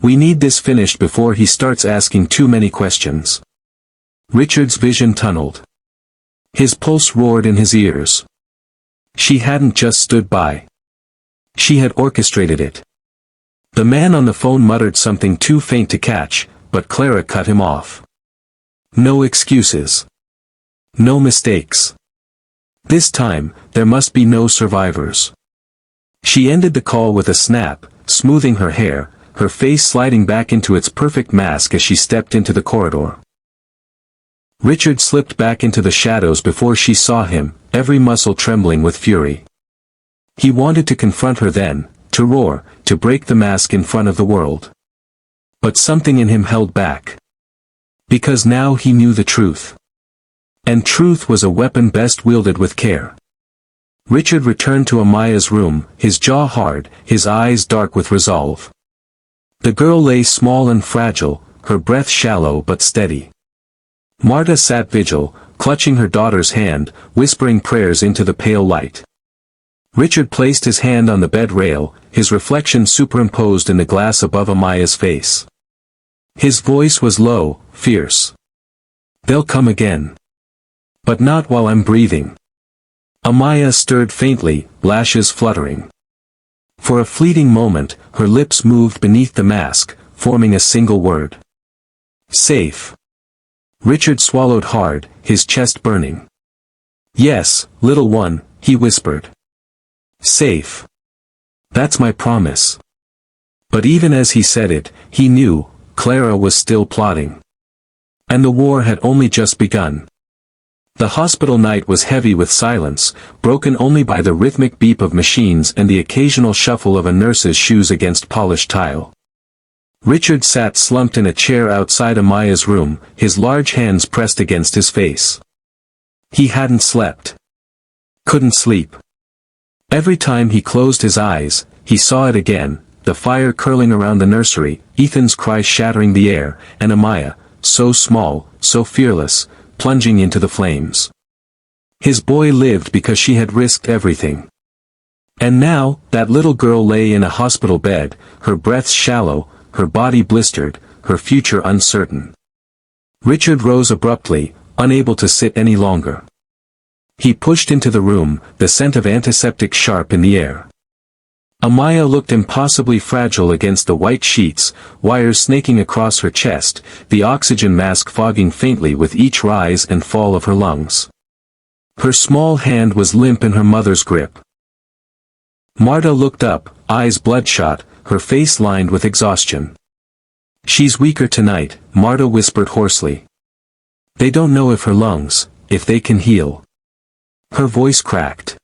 We need this finished before he starts asking too many questions." Richard's vision tunneled. His pulse roared in his ears. She hadn't just stood by. She had orchestrated it. The man on the phone muttered something too faint to catch, but Clara cut him off. "No excuses. No mistakes. This time, there must be no survivors." She ended the call with a snap, smoothing her hair, her face sliding back into its perfect mask as she stepped into the corridor. Richard slipped back into the shadows before she saw him, every muscle trembling with fury. He wanted to confront her then, to roar, to break the mask in front of the world. But something in him held back. Because now he knew the truth. And truth was a weapon best wielded with care. Richard returned to Amaya's room, his jaw hard, his eyes dark with resolve. The girl lay small and fragile, her breath shallow but steady. Marta sat vigil, clutching her daughter's hand, whispering prayers into the pale light. Richard placed his hand on the bed rail, his reflection superimposed in the glass above Amaya's face. His voice was low, fierce. "They'll come again. But not while I'm breathing." Amaya stirred faintly, lashes fluttering. For a fleeting moment, her lips moved beneath the mask, forming a single word. "Safe." Richard swallowed hard, his chest burning. "Yes, little one," he whispered. "Safe. That's my promise." But even as he said it, he knew, Clara was still plotting. And the war had only just begun. The hospital night was heavy with silence, broken only by the rhythmic beep of machines and the occasional shuffle of a nurse's shoes against polished tile. Richard sat slumped in a chair outside Amaya's room, his large hands pressed against his face. He hadn't slept. Couldn't sleep. Every time he closed his eyes, he saw it again, the fire curling around the nursery, Ethan's cry shattering the air, and Amaya, so small, so fearless, plunging into the flames. His boy lived because she had risked everything. And now, that little girl lay in a hospital bed, her breath shallow, her body blistered, her future uncertain. Richard rose abruptly, unable to sit any longer. He pushed into the room, the scent of antiseptic sharp in the air. Amaya looked impossibly fragile against the white sheets, wires snaking across her chest, the oxygen mask fogging faintly with each rise and fall of her lungs. Her small hand was limp in her mother's grip. Marta looked up, eyes bloodshot, her face lined with exhaustion. "She's weaker tonight," Marta whispered hoarsely. "They don't know if her lungs, if they can heal." Her voice cracked.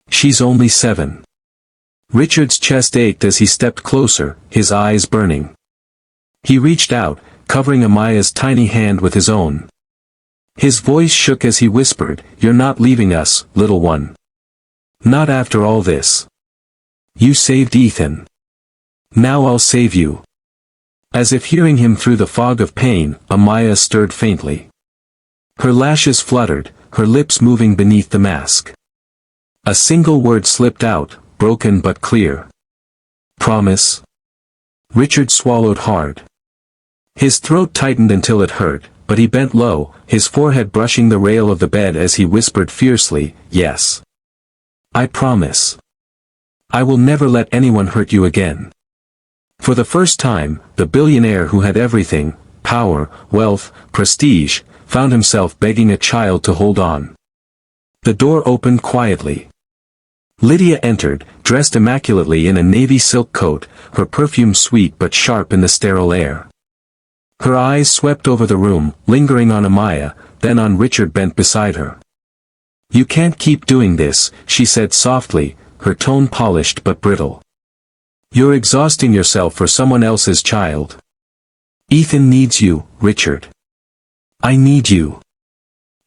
"She's only 7. Richard's chest ached as he stepped closer, his eyes burning. He reached out, covering Amaya's tiny hand with his own. His voice shook as he whispered, "You're not leaving us, little one. Not after all this. You saved Ethan. Now I'll save you. As if hearing him through the fog of pain, Amaya stirred faintly. Her lashes fluttered, her lips moving beneath the mask. A single word slipped out, broken but clear. Promise. Richard swallowed hard. His throat tightened until it hurt, but he bent low, his forehead brushing the rail of the bed as he whispered fiercely, "Yes. I promise. I will never let anyone hurt you again." For the first time, the billionaire who had everything, power, wealth, prestige, found himself begging a child to hold on. The door opened quietly. Lydia entered, dressed immaculately in a navy silk coat, her perfume sweet but sharp in the sterile air. Her eyes swept over the room, lingering on Amaya, then on Richard bent beside her. "You can't keep doing this," she said softly, her tone polished but brittle. "You're exhausting yourself for someone else's child. Ethan needs you, Richard. I need you."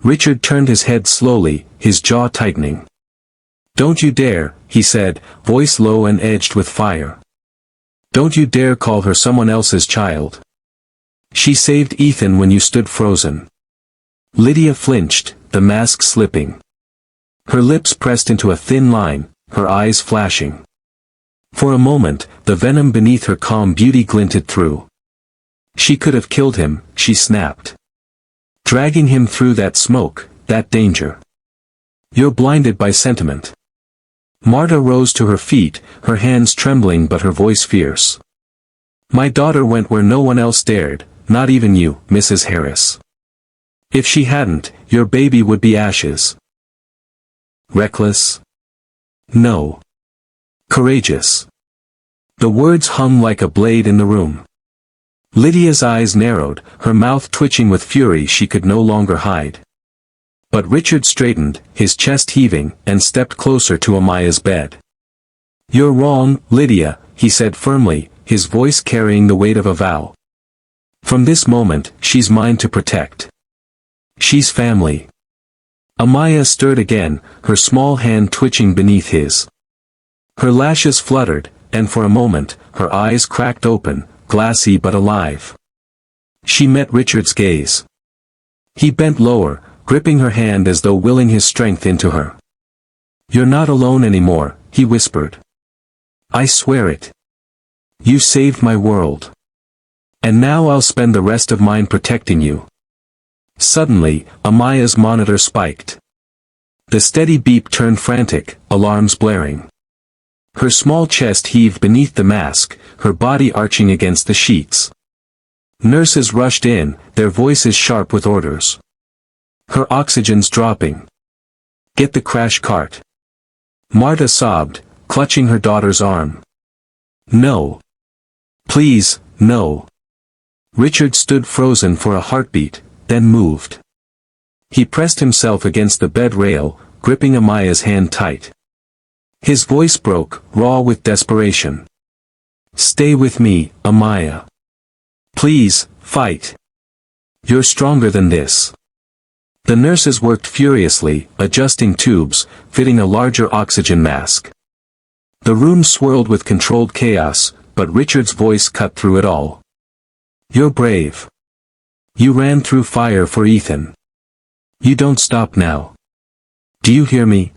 Richard turned his head slowly, his jaw tightening. "Don't you dare," he said, voice low and edged with fire. "Don't you dare call her someone else's child. She saved Ethan when you stood frozen." Lydia flinched, the mask slipping. Her lips pressed into a thin line, her eyes flashing. For a moment, the venom beneath her calm beauty glinted through. She could have killed him, she snapped. Dragging him through that smoke, that danger. "You're blinded by sentiment." Marta rose to her feet, her hands trembling but her voice fierce. "My daughter went where no one else dared, not even you, Mrs. Harris. If she hadn't, your baby would be ashes." Reckless? No. Courageous. The words hung like a blade in the room. Lydia's eyes narrowed, her mouth twitching with fury she could no longer hide. But Richard straightened, his chest heaving, and stepped closer to Amaya's bed. "You're wrong, Lydia," he said firmly, his voice carrying the weight of a vow. "From this moment, she's mine to protect. She's family." Amaya stirred again, her small hand twitching beneath his. Her lashes fluttered, and for a moment, her eyes cracked open, glassy but alive. She met Richard's gaze. He bent lower, gripping her hand as though willing his strength into her. "You're not alone anymore," he whispered. "I swear it. You saved my world. And now I'll spend the rest of mine protecting you." Suddenly, Amaya's monitor spiked. The steady beep turned frantic, alarms blaring. Her small chest heaved beneath the mask, her body arching against the sheets. Nurses rushed in, their voices sharp with orders. Her oxygen's dropping. "Get the crash cart." Marta sobbed, clutching her daughter's arm. "No. Please, no." Richard stood frozen for a heartbeat, then moved. He pressed himself against the bed rail, gripping Amaya's hand tight. His voice broke, raw with desperation. "Stay with me, Amaya. Please, fight. You're stronger than this." The nurses worked furiously, adjusting tubes, fitting a larger oxygen mask. The room swirled with controlled chaos, but Richard's voice cut through it all. "You're brave. You ran through fire for Ethan. You don't stop now. Do you hear me?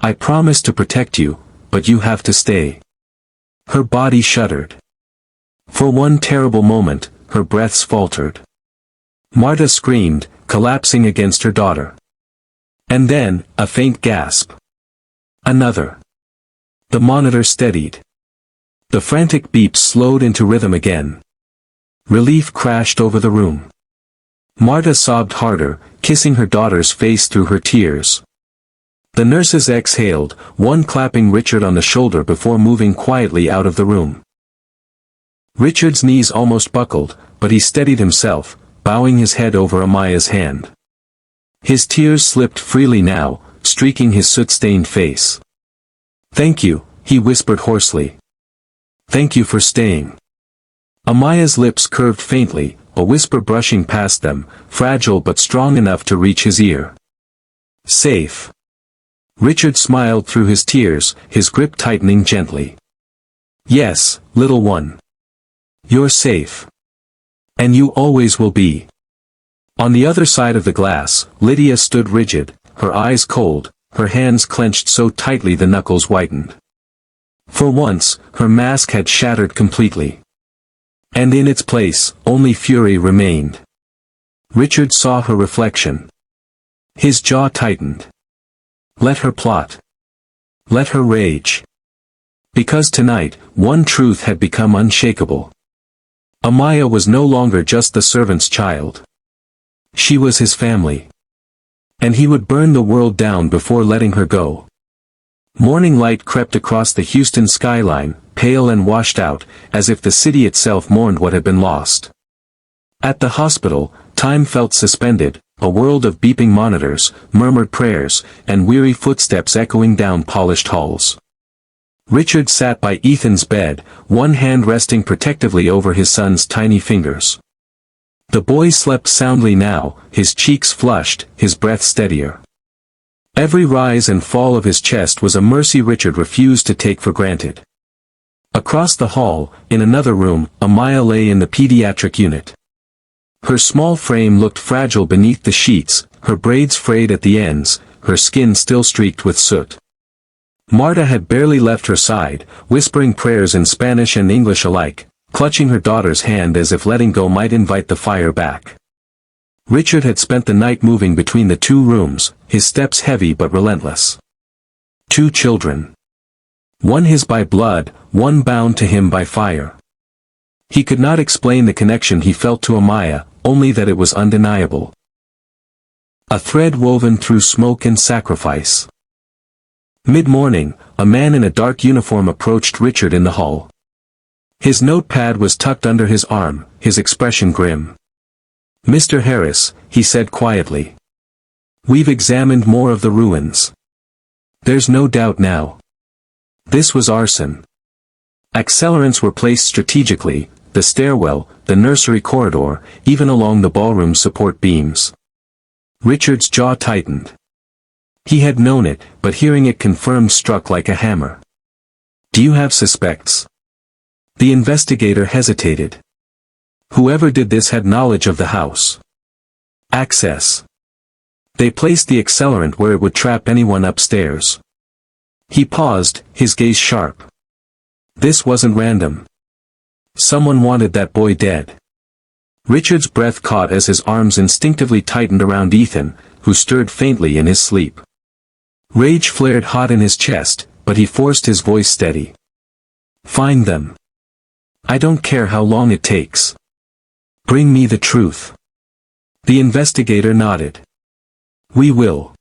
I promise to protect you, but you have to stay." Her body shuddered. For one terrible moment, her breaths faltered. Marta screamed, collapsing against her daughter. And then, a faint gasp. Another. The monitor steadied. The frantic beeps slowed into rhythm again. Relief crashed over the room. Marta sobbed harder, kissing her daughter's face through her tears. The nurses exhaled, one clapping Richard on the shoulder before moving quietly out of the room. Richard's knees almost buckled, but he steadied himself, bowing his head over Amaya's hand. His tears slipped freely now, streaking his soot-stained face. "Thank you," he whispered hoarsely. "Thank you for staying." Amaya's lips curved faintly, a whisper brushing past them, fragile but strong enough to reach his ear. "Safe." Richard smiled through his tears, his grip tightening gently. Yes, little one. You're safe. And you always will be. On the other side of the glass, Lydia stood rigid, her eyes cold, her hands clenched so tightly the knuckles whitened. For once, her mask had shattered completely. And in its place, only fury remained. Richard saw her reflection. His jaw tightened. Let her plot. Let her rage. Because tonight, one truth had become unshakable. Amaya was no longer just the servant's child. She was his family. And he would burn the world down before letting her go. Morning light crept across the Houston skyline, pale and washed out, as if the city itself mourned what had been lost. At the hospital, time felt suspended, a world of beeping monitors, murmured prayers, and weary footsteps echoing down polished halls. Richard sat by Ethan's bed, one hand resting protectively over his son's tiny fingers. The boy slept soundly now, his cheeks flushed, his breath steadier. Every rise and fall of his chest was a mercy Richard refused to take for granted. Across the hall, in another room, Amaya lay in the pediatric unit. Her small frame looked fragile beneath the sheets, her braids frayed at the ends, her skin still streaked with soot. Marta had barely left her side, whispering prayers in Spanish and English alike, clutching her daughter's hand as if letting go might invite the fire back. Richard had spent the night moving between the two rooms, his steps heavy but relentless. 2 children. One his by blood, one bound to him by fire. He could not explain the connection he felt to Amaya, only that it was undeniable. A thread woven through smoke and sacrifice. Mid-morning, a man in a dark uniform approached Richard in the hall. His notepad was tucked under his arm, his expression grim. "Mr. Harris," he said quietly. "We've examined more of the ruins. There's no doubt now. This was arson. Accelerants were placed strategically, the stairwell, the nursery corridor, even along the ballroom support beams." Richard's jaw tightened. He had known it, but hearing it confirmed struck like a hammer. "Do you have suspects?" The investigator hesitated. Whoever did this had knowledge of the house. Access. They placed the accelerant where it would trap anyone upstairs. He paused, his gaze sharp. This wasn't random. Someone wanted that boy dead. Richard's breath caught as his arms instinctively tightened around Ethan, who stirred faintly in his sleep. Rage flared hot in his chest, but he forced his voice steady. "Find them. I don't care how long it takes. Bring me the truth." The investigator nodded. "We will."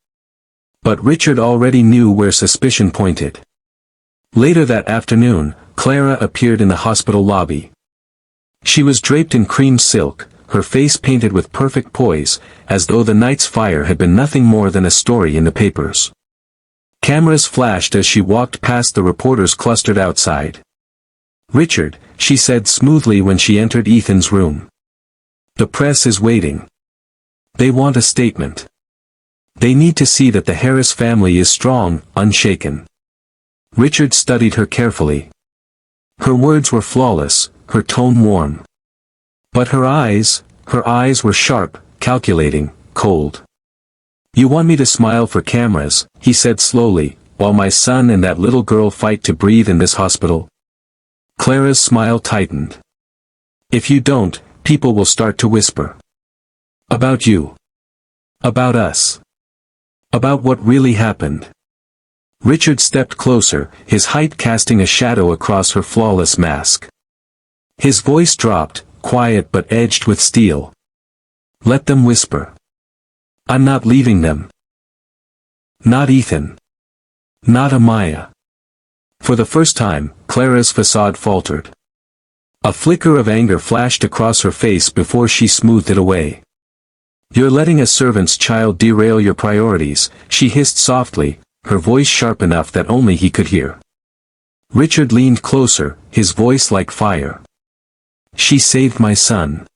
But Richard already knew where suspicion pointed. Later that afternoon, Clara appeared in the hospital lobby. She was draped in cream silk, her face painted with perfect poise, as though the night's fire had been nothing more than a story in the papers. Cameras flashed as she walked past the reporters clustered outside. "Richard," she said smoothly when she entered Ethan's room. "The press is waiting. They want a statement. They need to see that the Harris family is strong, unshaken." Richard studied her carefully. Her words were flawless, her tone warm. But her eyes were sharp, calculating, cold. "You want me to smile for cameras," he said slowly, "while my son and that little girl fight to breathe in this hospital?" Clara's smile tightened. "If you don't, people will start to whisper. About you. About us. About what really happened." Richard stepped closer, his height casting a shadow across her flawless mask. His voice dropped, quiet but edged with steel. "Let them whisper. I'm not leaving them. Not Ethan. Not Amaya." For the first time, Clara's facade faltered. A flicker of anger flashed across her face before she smoothed it away. "You're letting a servant's child derail your priorities," she hissed softly, her voice sharp enough that only he could hear. Richard leaned closer, his voice like fire. "She saved my son.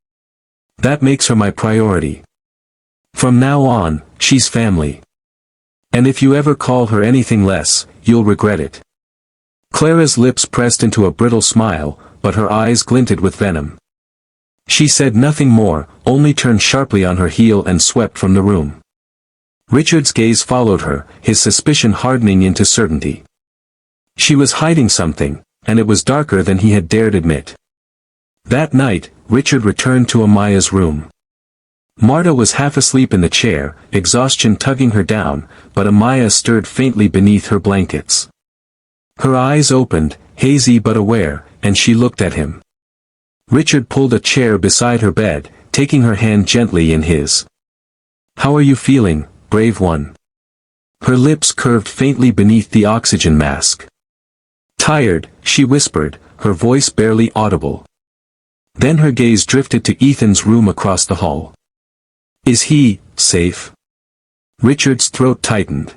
That makes her my priority. From now on, she's family. And if you ever call her anything less, you'll regret it." Clara's lips pressed into a brittle smile, but her eyes glinted with venom. She said nothing more, only turned sharply on her heel and swept from the room. Richard's gaze followed her, his suspicion hardening into certainty. She was hiding something, and it was darker than he had dared admit. That night, Richard returned to Amaya's room. Marta was half asleep in the chair, exhaustion tugging her down, but Amaya stirred faintly beneath her blankets. Her eyes opened, hazy but aware, and she looked at him. Richard pulled a chair beside her bed, taking her hand gently in his. "How are you feeling, brave one?" Her lips curved faintly beneath the oxygen mask. "Tired," she whispered, her voice barely audible. Then her gaze drifted to Ethan's room across the hall. "Is he safe?" Richard's throat tightened.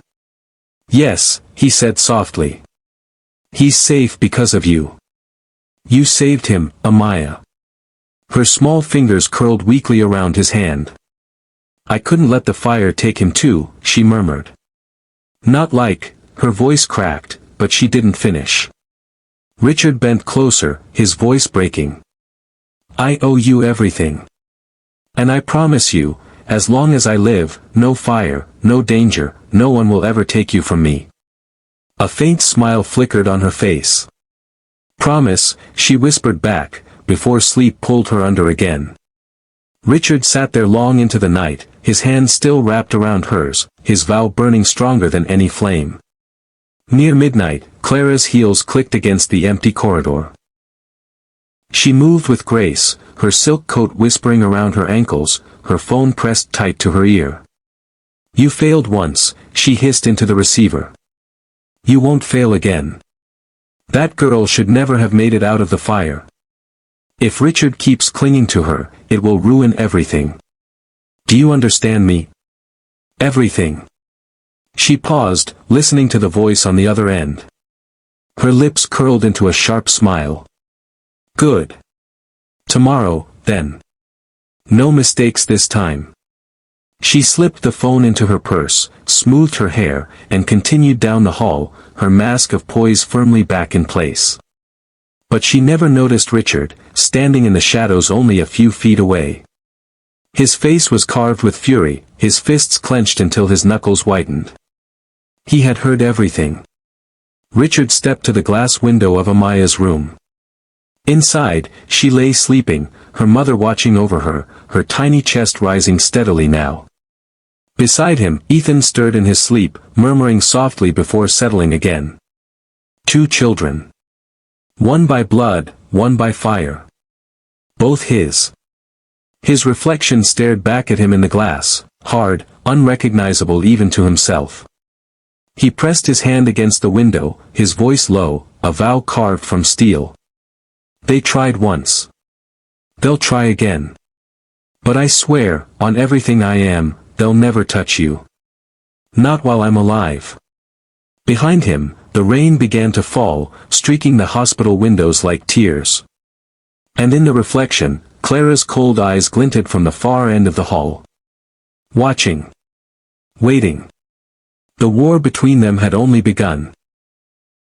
"Yes," he said softly. "He's safe because of you. You saved him, Amaya." Her small fingers curled weakly around his hand. "I couldn't let the fire take him too," she murmured. "Not like," her voice cracked, but she didn't finish. Richard bent closer, his voice breaking. "I owe you everything. And I promise you, as long as I live, no fire, no danger, no one will ever take you from me." A faint smile flickered on her face. "Promise," she whispered back, before sleep pulled her under again. Richard sat there long into the night, his hand still wrapped around hers, his vow burning stronger than any flame. Near midnight, Clara's heels clicked against the empty corridor. She moved with grace, her silk coat whispering around her ankles, her phone pressed tight to her ear. "You failed once," she hissed into the receiver. "You won't fail again. That girl should never have made it out of the fire. If Richard keeps clinging to her, it will ruin everything. Do you understand me? Everything." She paused, listening to the voice on the other end. Her lips curled into a sharp smile. "Good. Tomorrow, then. No mistakes this time." She slipped the phone into her purse, smoothed her hair, and continued down the hall, her mask of poise firmly back in place. But she never noticed Richard, standing in the shadows only a few feet away. His face was carved with fury, his fists clenched until his knuckles whitened. He had heard everything. Richard stepped to the glass window of Amaya's room. Inside, she lay sleeping, her mother watching over her, her tiny chest rising steadily now. Beside him, Ethan stirred in his sleep, murmuring softly before settling again. 2 children. One by blood, one by fire. Both his. His reflection stared back at him in the glass, hard, unrecognizable even to himself. He pressed his hand against the window, his voice low, a vow carved from steel. "They tried once. They'll try again. But I swear, on everything I am, they'll never touch you. Not while I'm alive." Behind him, the rain began to fall, streaking the hospital windows like tears. And in the reflection, Clara's cold eyes glinted from the far end of the hall. Watching. Waiting. The war between them had only begun.